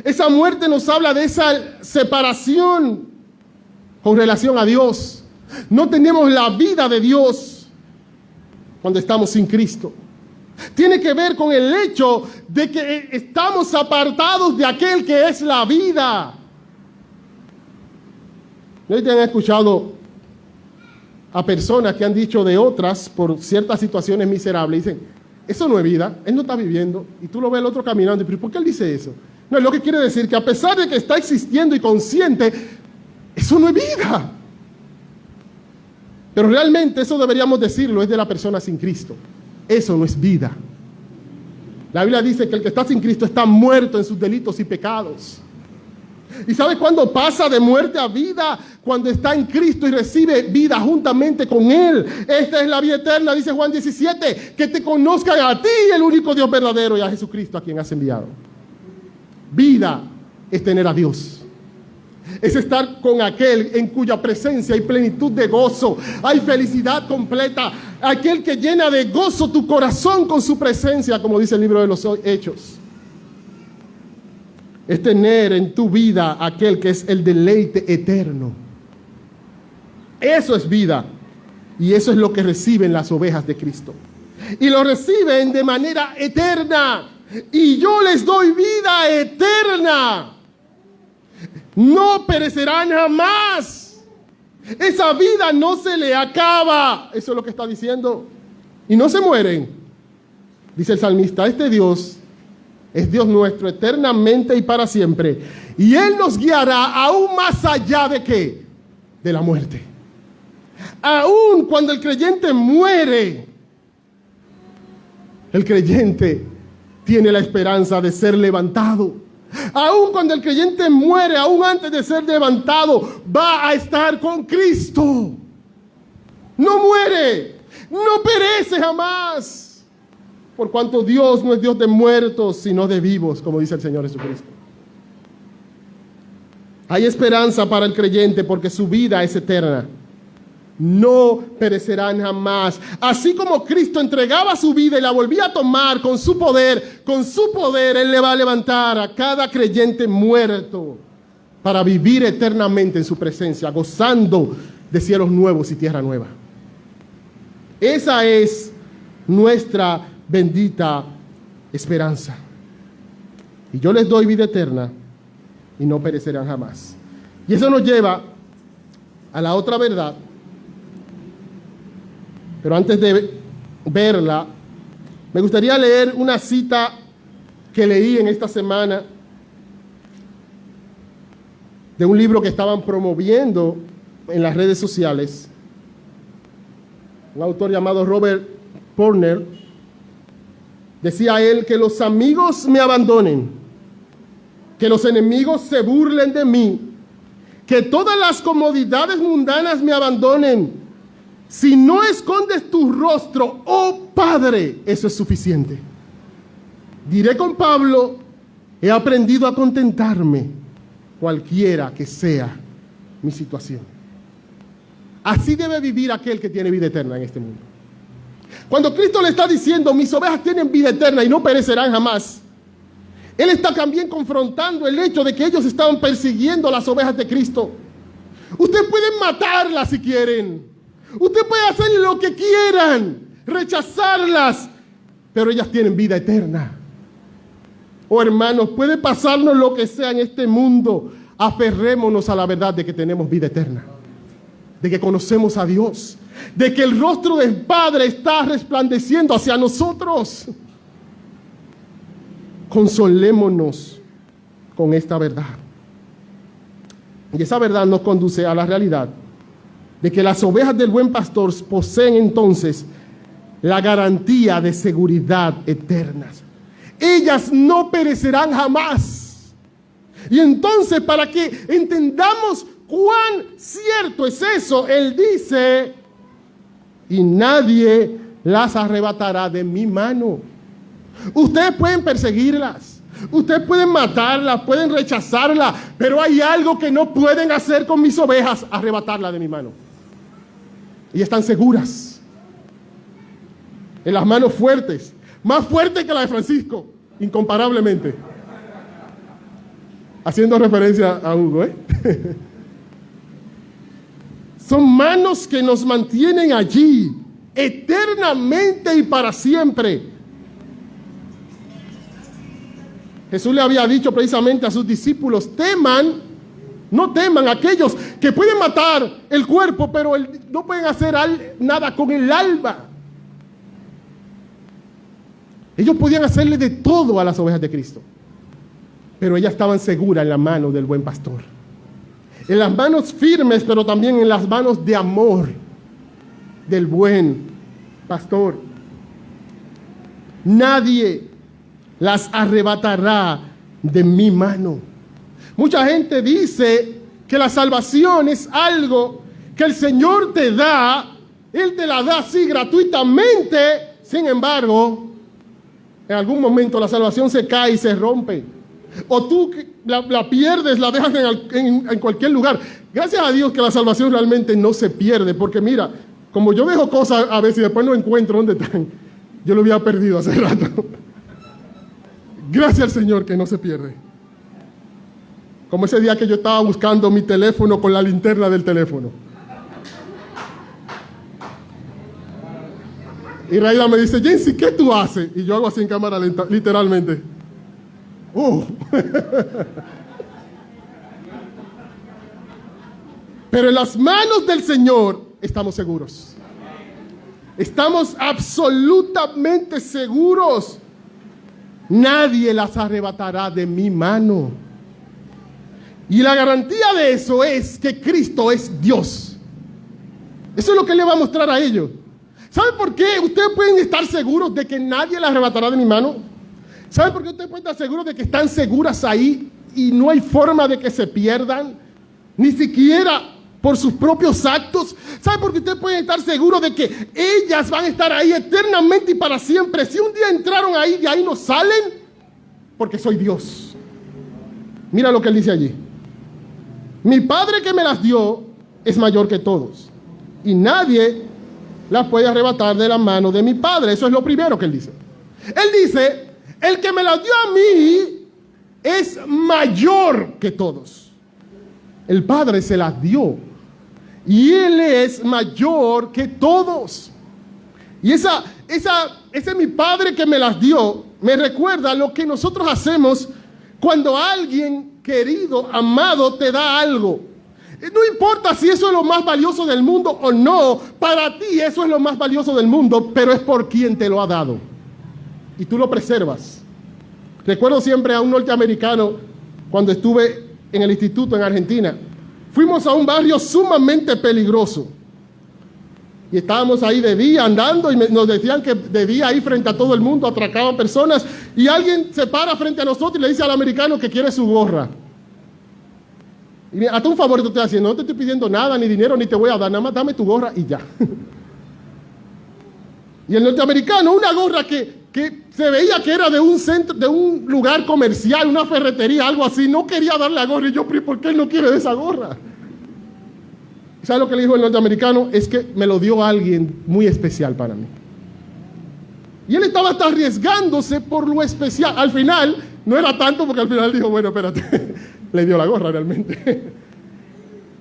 Esa muerte nos habla de esa separación con relación a Dios. No tenemos la vida de Dios cuando estamos sin Cristo. Tiene que ver con el hecho de que estamos apartados de aquel que es la vida. ¿No te han escuchado a personas que han dicho de otras por ciertas situaciones miserables? Dicen, eso no es vida, él no está viviendo. Y tú lo ves el otro caminando. ¿Pero por qué él dice eso? No, es lo que quiere decir que a pesar de que está existiendo y consciente, eso no es vida. Pero realmente eso deberíamos decirlo, es de la persona sin Cristo. Eso no es vida. La Biblia dice que el que está sin Cristo está muerto en sus delitos y pecados. ¿Y sabe cuándo pasa de muerte a vida? Cuando está en Cristo y recibe vida juntamente con Él. Esta es la vida eterna, dice Juan 17, que te conozcan a ti, el único Dios verdadero, y a Jesucristo a quien has enviado. Vida es tener a Dios. Es estar con aquel en cuya presencia hay plenitud de gozo, hay felicidad completa, aquel que llena de gozo tu corazón con su presencia, como dice el libro de los Hechos. Es tener en tu vida aquel que es el deleite eterno. Eso es vida. Y eso es lo que reciben las ovejas de Cristo. Y lo reciben de manera eterna. Y yo les doy vida eterna. No perecerán jamás. Esa vida no se le acaba. Eso es lo que está diciendo. Y no se mueren. Dice el salmista, este Dios es Dios nuestro eternamente y para siempre. Y Él nos guiará aún más allá de ¿qué? De la muerte. Aún cuando el creyente muere, el creyente tiene la esperanza de ser levantado. Aún cuando el creyente muere, aún antes de ser levantado, va a estar con Cristo. No muere, no perece jamás. Por cuanto Dios no es Dios de muertos, sino de vivos, como dice el Señor Jesucristo. Hay esperanza para el creyente porque su vida es eterna. No perecerán jamás. Así como Cristo entregaba su vida y la volvía a tomar con su poder, Él le va a levantar a cada creyente muerto para vivir eternamente en su presencia, gozando de cielos nuevos y tierra nueva. Esa es nuestra bendita esperanza. Y yo les doy vida eterna y no perecerán jamás. Y eso nos lleva a la otra verdad. Pero antes de verla, me gustaría leer una cita que leí en esta semana de un libro que estaban promoviendo en las redes sociales. Un autor llamado Robert Porner. Decía él que los amigos me abandonen, que los enemigos se burlen de mí, que todas las comodidades mundanas me abandonen. Si no escondes tu rostro, oh Padre, eso es suficiente. Diré con Pablo, he aprendido a contentarme, cualquiera que sea mi situación. Así debe vivir aquel que tiene vida eterna en este mundo. Cuando Cristo le está diciendo, mis ovejas tienen vida eterna y no perecerán jamás, Él está también confrontando el hecho de que ellos estaban persiguiendo a las ovejas de Cristo. Ustedes pueden matarlas si quieren. Ustedes pueden hacer lo que quieran, rechazarlas, pero ellas tienen vida eterna. Oh hermanos, puede pasarnos lo que sea en este mundo. Aferrémonos a la verdad de que tenemos vida eterna, de que conocemos a Dios, de que el rostro del Padre está resplandeciendo hacia nosotros. Consolémonos con esta verdad. Y esa verdad nos conduce a la realidad de que las ovejas del buen pastor poseen entonces la garantía de seguridad eterna. Ellas no perecerán jamás. Y entonces, para que entendamos cuán cierto es eso, Él dice, y nadie las arrebatará de mi mano. Ustedes pueden perseguirlas, ustedes pueden matarlas, pueden rechazarlas, pero hay algo que no pueden hacer con mis ovejas, arrebatarla de mi mano. Y están seguras en las manos fuertes, más fuertes que la de Francisco, incomparablemente. Haciendo referencia a Hugo, ¿eh? Son manos que nos mantienen allí, eternamente y para siempre. Jesús le había dicho precisamente a sus discípulos, no teman aquellos que pueden matar el cuerpo, pero no pueden hacer nada con el alma. Ellos podían hacerle de todo a las ovejas de Cristo, pero ellas estaban seguras en la mano del buen pastor. En las manos firmes, pero también en las manos de amor del buen pastor. Nadie las arrebatará de mi mano. Mucha gente dice que la salvación es algo que el Señor te da, Él te la da así gratuitamente. Sin embargo, en algún momento la salvación se cae y se rompe. O tú la pierdes, la dejas en cualquier lugar. Gracias a Dios que la salvación realmente no se pierde, porque mira, como yo dejo cosas a veces y después no encuentro dónde están, yo lo había perdido hace rato. Gracias al Señor que no se pierde. Como ese día que yo estaba buscando mi teléfono con la linterna del teléfono. Y Raida me dice, Jensi, ¿qué tú haces? Y yo hago así en cámara lenta, literalmente. Pero en las manos del Señor estamos seguros. Estamos absolutamente seguros. Nadie las arrebatará de mi mano. Y la garantía de eso es que Cristo es Dios. Eso es lo que le va a mostrar a ellos. ¿Saben por qué ustedes pueden estar seguros de que nadie las arrebatará de mi mano? ¿Saben por qué ustedes pueden estar seguros de que están seguras ahí y no hay forma de que se pierdan? Ni siquiera por sus propios actos. ¿Saben por qué ustedes pueden estar seguros de que ellas van a estar ahí eternamente y para siempre? Si un día entraron ahí, de ahí no salen, porque soy Dios. Mira lo que él dice allí. Mi Padre que me las dio es mayor que todos, y nadie las puede arrebatar de la mano de mi Padre. Eso es lo primero que él dice. Él dice, el que me las dio a mí es mayor que todos. El Padre se las dio y Él es mayor que todos. Y ese mi Padre que me las dio me recuerda lo que nosotros hacemos cuando alguien querido, amado, te da algo. No importa si eso es lo más valioso del mundo o no, para ti eso es lo más valioso del mundo, pero es por quien te lo ha dado. Y tú lo preservas. Recuerdo siempre a un norteamericano cuando estuve en el instituto en Argentina. Fuimos a un barrio sumamente peligroso. Y estábamos ahí de día andando y nos decían que de día ahí frente a todo el mundo atracaban personas. Y alguien se para frente a nosotros y le dice al americano que quiere su gorra. Y mira, hazte un favor que te estoy haciendo, no te estoy pidiendo nada, ni dinero, ni te voy a dar, nada más dame tu gorra y ya. Y el norteamericano, una gorra que se veía que era de un centro, de un lugar comercial, una ferretería, algo así, no quería darle la gorra. Y yo, ¿por qué él no quiere de esa gorra? ¿Sabes lo que le dijo el norteamericano? Es que me lo dio alguien muy especial para mí. Y él estaba hasta arriesgándose por lo especial. Al final, no era tanto porque al final dijo, bueno, espérate, le dio la gorra realmente.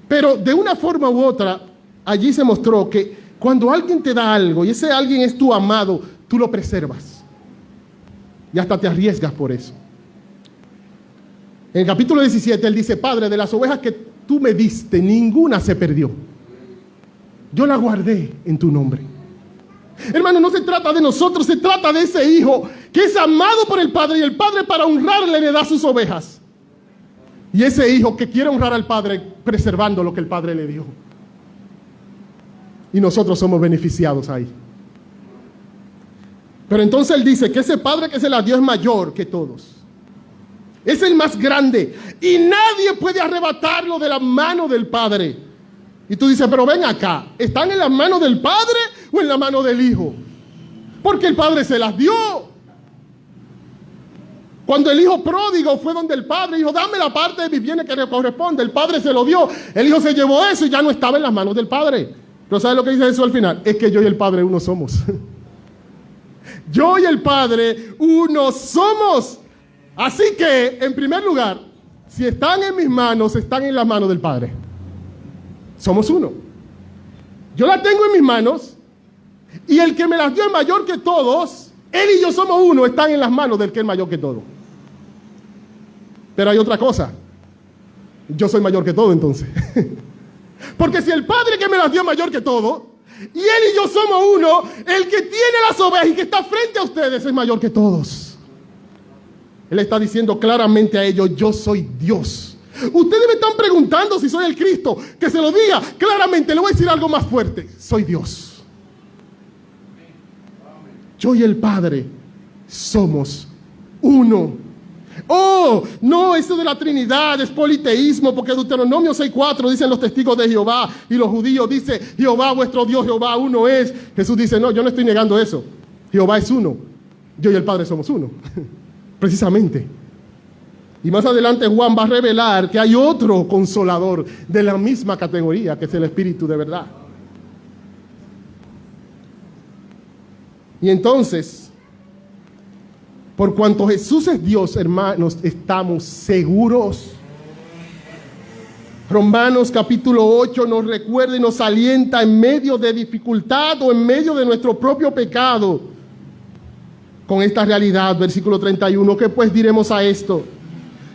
Pero de una forma u otra, allí se mostró que cuando alguien te da algo y ese alguien es tu amado, tú lo preservas. Y hasta te arriesgas por eso. En el capítulo 17, él dice, Padre, de las ovejas que tú me diste, ninguna se perdió. Yo la guardé en tu nombre. Hermano, no se trata de nosotros, se trata de ese hijo que es amado por el Padre y el Padre para honrarle le da sus ovejas. Y ese hijo que quiere honrar al Padre preservando lo que el Padre le dio. Y nosotros somos beneficiados ahí. Pero entonces él dice que ese Padre que se las dio es mayor que todos. Es el más grande. Y nadie puede arrebatarlo de la mano del Padre. Y tú dices, pero ven acá, ¿están en la mano del Padre o en la mano del Hijo? Porque el Padre se las dio. Cuando el hijo pródigo fue donde el Padre dijo, dame la parte de mis bienes que le corresponde, el Padre se lo dio. El Hijo se llevó eso y ya no estaba en las manos del Padre. Pero ¿sabes lo que dice eso al final? Es que yo y el Padre uno somos. Yo y el Padre uno somos. Así que, en primer lugar, si están en mis manos, están en las manos del Padre. Somos uno. Yo la tengo en mis manos y el que me las dio es mayor que todos. Él y yo somos uno, están en las manos del que es mayor que todo. Pero hay otra cosa. Yo soy mayor que todo entonces. Porque si el Padre que me las dio es mayor que todo, y Él y yo somos uno, el que tiene las ovejas y que está frente a ustedes es mayor que todos. Él está diciendo claramente a ellos, yo soy Dios. Ustedes me están preguntando si soy el Cristo. Que se lo diga claramente, le voy a decir algo más fuerte. Soy Dios. Yo y el Padre somos uno. Oh, no, eso de la Trinidad es politeísmo, porque Deuteronomio 6:4 dicen los testigos de Jehová y los judíos dicen, Jehová vuestro Dios, Jehová uno es. Jesús dice, no, yo no estoy negando eso. Jehová es uno. Yo y el Padre somos uno. Precisamente. Y más adelante Juan va a revelar que hay otro consolador de la misma categoría, que es el Espíritu de verdad. Y entonces, por cuanto Jesús es Dios, hermanos, estamos seguros. Romanos capítulo 8 nos recuerda y nos alienta en medio de dificultad o en medio de nuestro propio pecado. Con esta realidad, versículo 31, ¿qué pues diremos a esto?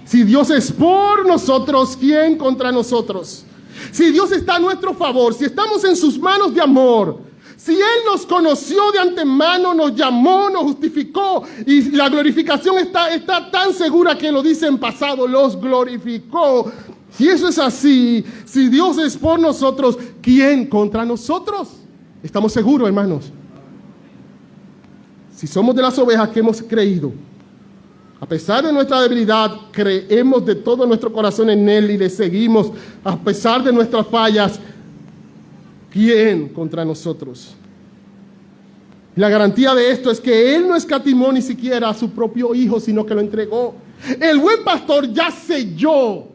Si Dios es por nosotros, ¿quién contra nosotros? Si Dios está a nuestro favor, si estamos en sus manos de amor, si Él nos conoció de antemano, nos llamó, nos justificó, y la glorificación está tan segura que lo dice en pasado, los glorificó. Si eso es así, si Dios es por nosotros, ¿quién contra nosotros? Estamos seguros, hermanos. Si somos de las ovejas que hemos creído, a pesar de nuestra debilidad, creemos de todo nuestro corazón en Él y le seguimos, a pesar de nuestras fallas, ¿quién contra nosotros? La garantía de esto es que Él no escatimó ni siquiera a su propio Hijo, sino que lo entregó. El buen pastor ya selló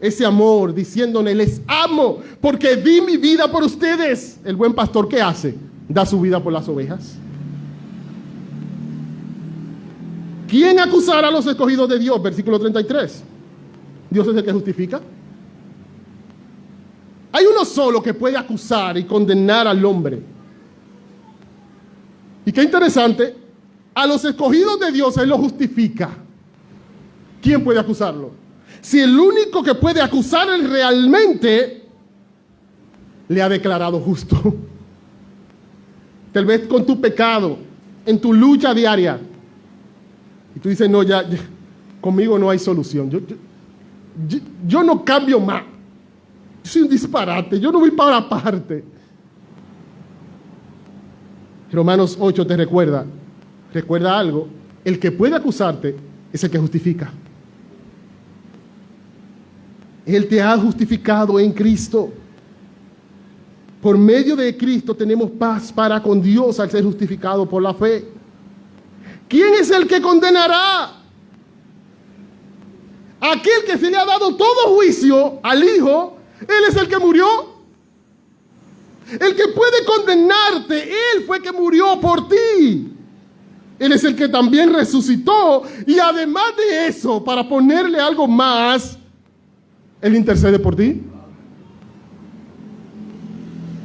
ese amor, diciéndole, les amo, porque di mi vida por ustedes. El buen pastor, ¿qué hace? Da su vida por las ovejas. ¿Quién acusará a los escogidos de Dios? Versículo 33. Dios es el que justifica. Hay uno solo que puede acusar y condenar al hombre. Y qué interesante, a los escogidos de Dios Él los justifica. ¿Quién puede acusarlo? Si el único que puede acusar Él realmente le ha declarado justo. Tal vez con tu pecado, en tu lucha diaria, y tú dices, no, ya conmigo no hay solución. Yo no cambio más. Yo soy un disparate. Yo no voy para aparte. Romanos 8 te recuerda algo. El que puede acusarte es el que justifica. Él te ha justificado en Cristo. Por medio de Cristo tenemos paz para con Dios al ser justificado por la fe. ¿Quién es el que condenará? Aquel que se le ha dado todo juicio al Hijo. Él es el que murió. El que puede condenarte, Él fue que murió por ti. Él es el que también resucitó. Y además de eso, para ponerle algo más, Él intercede por ti.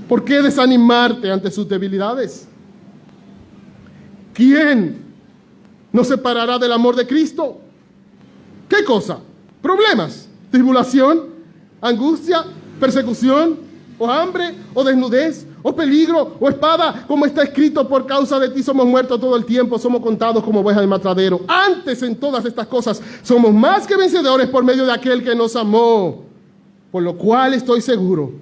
¿Por qué desanimarte ante sus debilidades? ¿Quién nos separará del amor de Cristo? ¿Qué cosa? ¿Problemas? ¿Tribulación? ¿Angustia? ¿Persecución? ¿O hambre? ¿O desnudez? ¿O peligro? ¿O espada? Como está escrito, por causa de ti somos muertos todo el tiempo, somos contados como ovejas de matadero. Antes, en todas estas cosas, somos más que vencedores por medio de aquel que nos amó. Por lo cual estoy seguro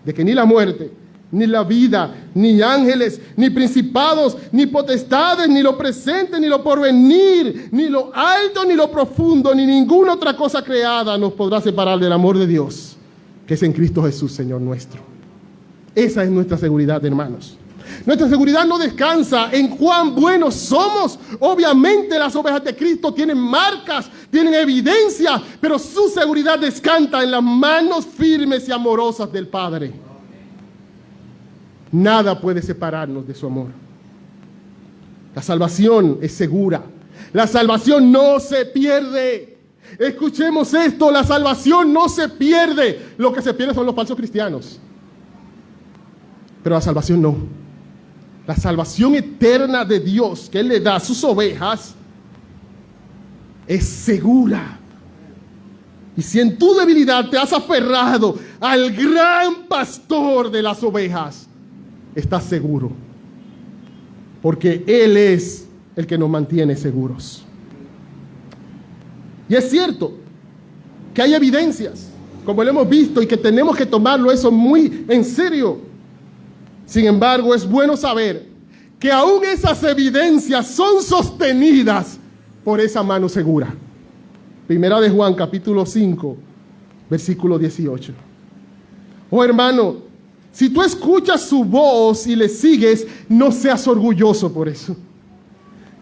de que ni la muerte, ni la vida, ni ángeles, ni principados, ni potestades, ni lo presente, ni lo porvenir, ni lo alto, ni lo profundo, ni ninguna otra cosa creada nos podrá separar del amor de Dios, que es en Cristo Jesús, Señor nuestro. Esa es nuestra seguridad, hermanos. Nuestra seguridad no descansa en cuán buenos somos. Obviamente las ovejas de Cristo tienen marcas, tienen evidencia, pero su seguridad descansa en las manos firmes y amorosas del Padre. Nada puede separarnos de su amor. La salvación es segura. La salvación no se pierde. Escuchemos esto, la salvación no se pierde. Lo que se pierde son los falsos cristianos. Pero la salvación no. La salvación eterna de Dios que Él le da a sus ovejas es segura. Y si en tu debilidad te has aferrado al gran pastor de las ovejas, estás seguro. Porque Él es el que nos mantiene seguros. Y es cierto que hay evidencias, como lo hemos visto, y que tenemos que tomarlo eso muy en serio. Sin embargo, es bueno saber que aún esas evidencias son sostenidas por esa mano segura. Primera de Juan, capítulo 5, versículo 18. Oh hermano, si tú escuchas su voz y le sigues, no seas orgulloso por eso.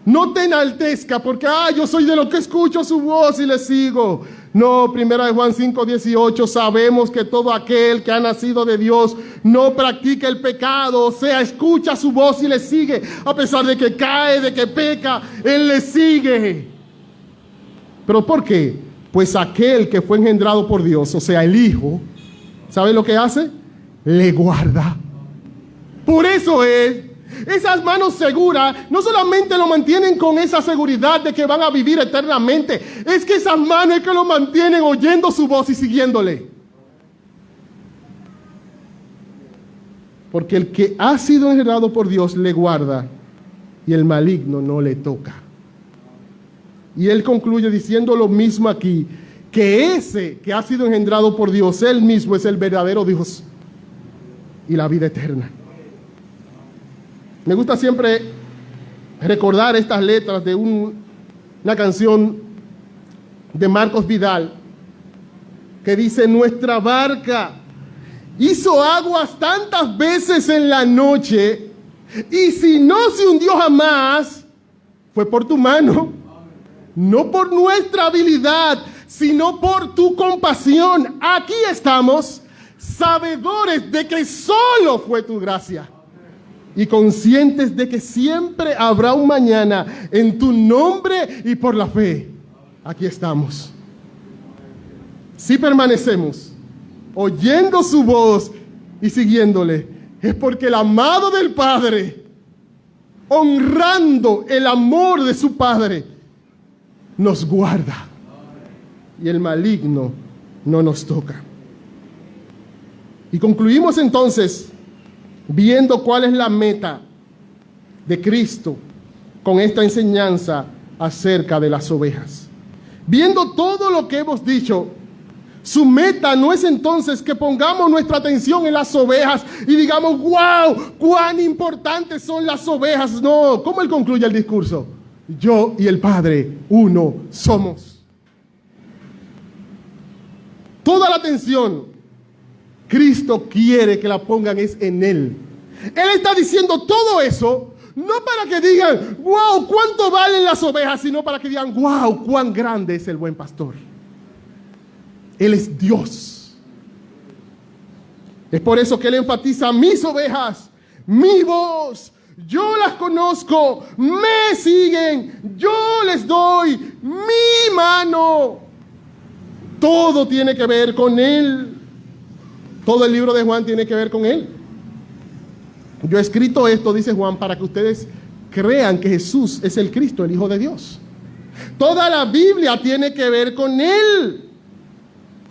No te enaltezca porque, yo soy de los que escucho su voz y le sigo. No, primera de Juan 5, 18, sabemos que todo aquel que ha nacido de Dios no practica el pecado, o sea, escucha su voz y le sigue. A pesar de que cae, de que peca, Él le sigue. ¿Pero por qué? Pues aquel que fue engendrado por Dios, o sea, el Hijo, ¿sabe lo que hace? Le guarda. Por eso esas manos seguras no solamente lo mantienen con esa seguridad de que van a vivir eternamente, es que esas manos es que lo mantienen oyendo su voz y siguiéndole. Porque el que ha sido engendrado por Dios le guarda y el maligno no le toca. Y él concluye diciendo lo mismo aquí, que ese que ha sido engendrado por Dios, Él mismo es el verdadero Dios y la vida eterna. Me gusta siempre recordar estas letras de una canción de Marcos Vidal que dice: nuestra barca hizo aguas tantas veces en la noche y si no se hundió jamás, fue por tu mano, no por nuestra habilidad, sino por tu compasión. Aquí estamos, sabedores de que solo fue tu gracia. Y conscientes de que siempre habrá un mañana en tu nombre y por la fe. Aquí estamos. Si permanecemos oyendo su voz y siguiéndole, es porque el amado del Padre, honrando el amor de su Padre, nos guarda. Y el maligno no nos toca. Y concluimos entonces viendo cuál es la meta de Cristo con esta enseñanza acerca de las ovejas. Viendo todo lo que hemos dicho, su meta no es entonces que pongamos nuestra atención en las ovejas y digamos, wow, cuán importantes son las ovejas. No, ¿cómo él concluye el discurso? Yo y el Padre, uno somos. Toda la atención Cristo quiere que la pongan es en Él. Él está diciendo todo eso, no para que digan, wow, cuánto valen las ovejas, sino para que digan, wow, cuán grande es el buen pastor. Él es Dios. Es por eso que Él enfatiza: mis ovejas, mi voz, yo las conozco, me siguen, yo les doy mi mano. Todo tiene que ver con Él. Todo el libro de Juan tiene que ver con Él. Yo he escrito esto, dice Juan, para que ustedes crean que Jesús es el Cristo, el Hijo de Dios. Toda la Biblia tiene que ver con Él.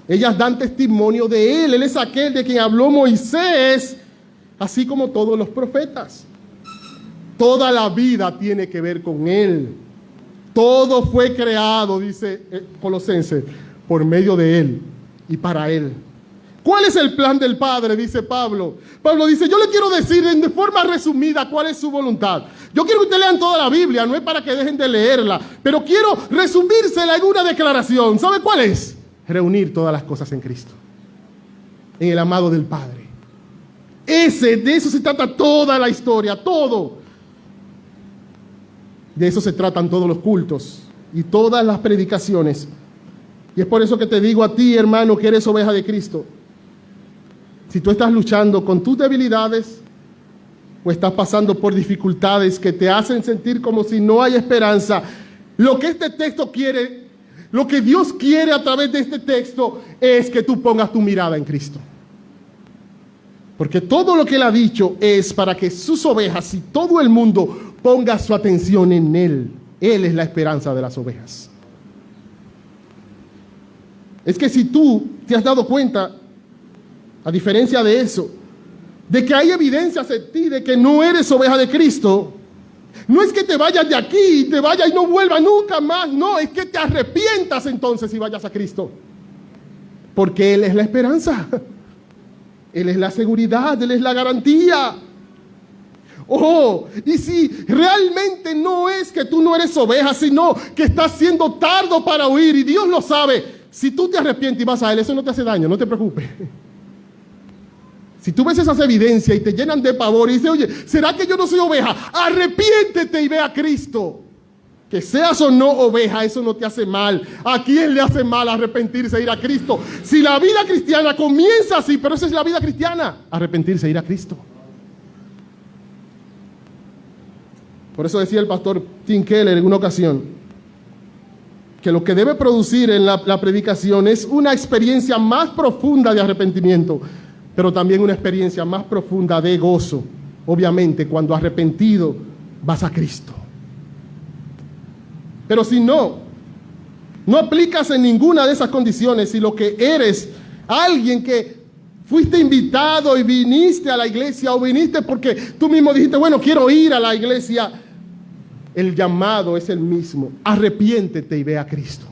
Ellas dan testimonio de Él. Él es aquel de quien habló Moisés, así como todos los profetas. Toda la vida tiene que ver con Él. Todo fue creado, dice Colosenses, por medio de Él y para Él. ¿Cuál es el plan del Padre? Dice Pablo. Pablo dice, yo le quiero decir de forma resumida cuál es su voluntad. Yo quiero que ustedes lean toda la Biblia, no es para que dejen de leerla, pero quiero resumírsela en una declaración. ¿Sabe cuál es? Reunir todas las cosas en Cristo, en el amado del Padre. De eso se trata toda la historia, todo. De eso se tratan todos los cultos y todas las predicaciones. Y es por eso que te digo a ti, hermano, que eres oveja de Cristo. Si tú estás luchando con tus debilidades o estás pasando por dificultades que te hacen sentir como si no hay esperanza, lo que este texto quiere Lo que Dios quiere a través de este texto es que tú pongas tu mirada en Cristo. Porque todo lo que Él ha dicho es para que sus ovejas y todo el mundo ponga su atención en Él. Él es la esperanza de las ovejas. Es que si tú te has dado cuenta, a diferencia de eso, de que hay evidencias en ti de que no eres oveja de Cristo, no es que te vayas de aquí y te vayas y no vuelvas nunca más. No, es que te arrepientas entonces y vayas a Cristo. Porque Él es la esperanza. Él es la seguridad, Él es la garantía. Oh, y si realmente no es que tú no eres oveja, sino que estás siendo tardo para oír, y Dios lo sabe, si tú te arrepientes y vas a Él, eso no te hace daño, no te preocupes. Si tú ves esas evidencias y te llenan de pavor y dices, oye, ¿será que yo no soy oveja? Arrepiéntete y ve a Cristo. Que seas o no oveja, eso no te hace mal. ¿A quién le hace mal arrepentirse e ir a Cristo? Si la vida cristiana comienza así, pero esa es la vida cristiana, arrepentirse e ir a Cristo. Por eso decía el pastor Tim Keller en una ocasión, que lo que debe producir en la predicación es una experiencia más profunda de arrepentimiento, pero también una experiencia más profunda de gozo. Obviamente, cuando arrepentido vas a Cristo. Pero si no aplicas en ninguna de esas condiciones, si lo que eres alguien que fuiste invitado y viniste a la iglesia, o viniste porque tú mismo dijiste, bueno, quiero ir a la iglesia, el llamado es el mismo. Arrepiéntete y ve a Cristo.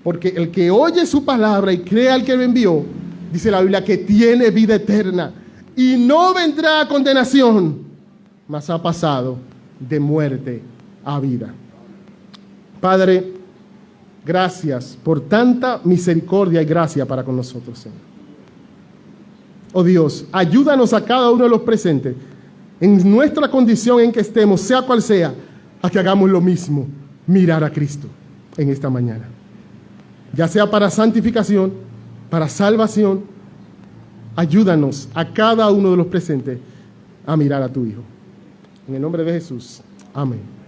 Porque el que oye su palabra y cree al que lo envió, dice la Biblia que tiene vida eterna y no vendrá a condenación, mas ha pasado de muerte a vida. Padre, gracias por tanta misericordia y gracia para con nosotros, Señor. Oh Dios, ayúdanos a cada uno de los presentes, en nuestra condición en que estemos, sea cual sea, a que hagamos lo mismo, mirar a Cristo en esta mañana. Ya sea para santificación, para salvación, ayúdanos a cada uno de los presentes a mirar a tu Hijo. En el nombre de Jesús. Amén.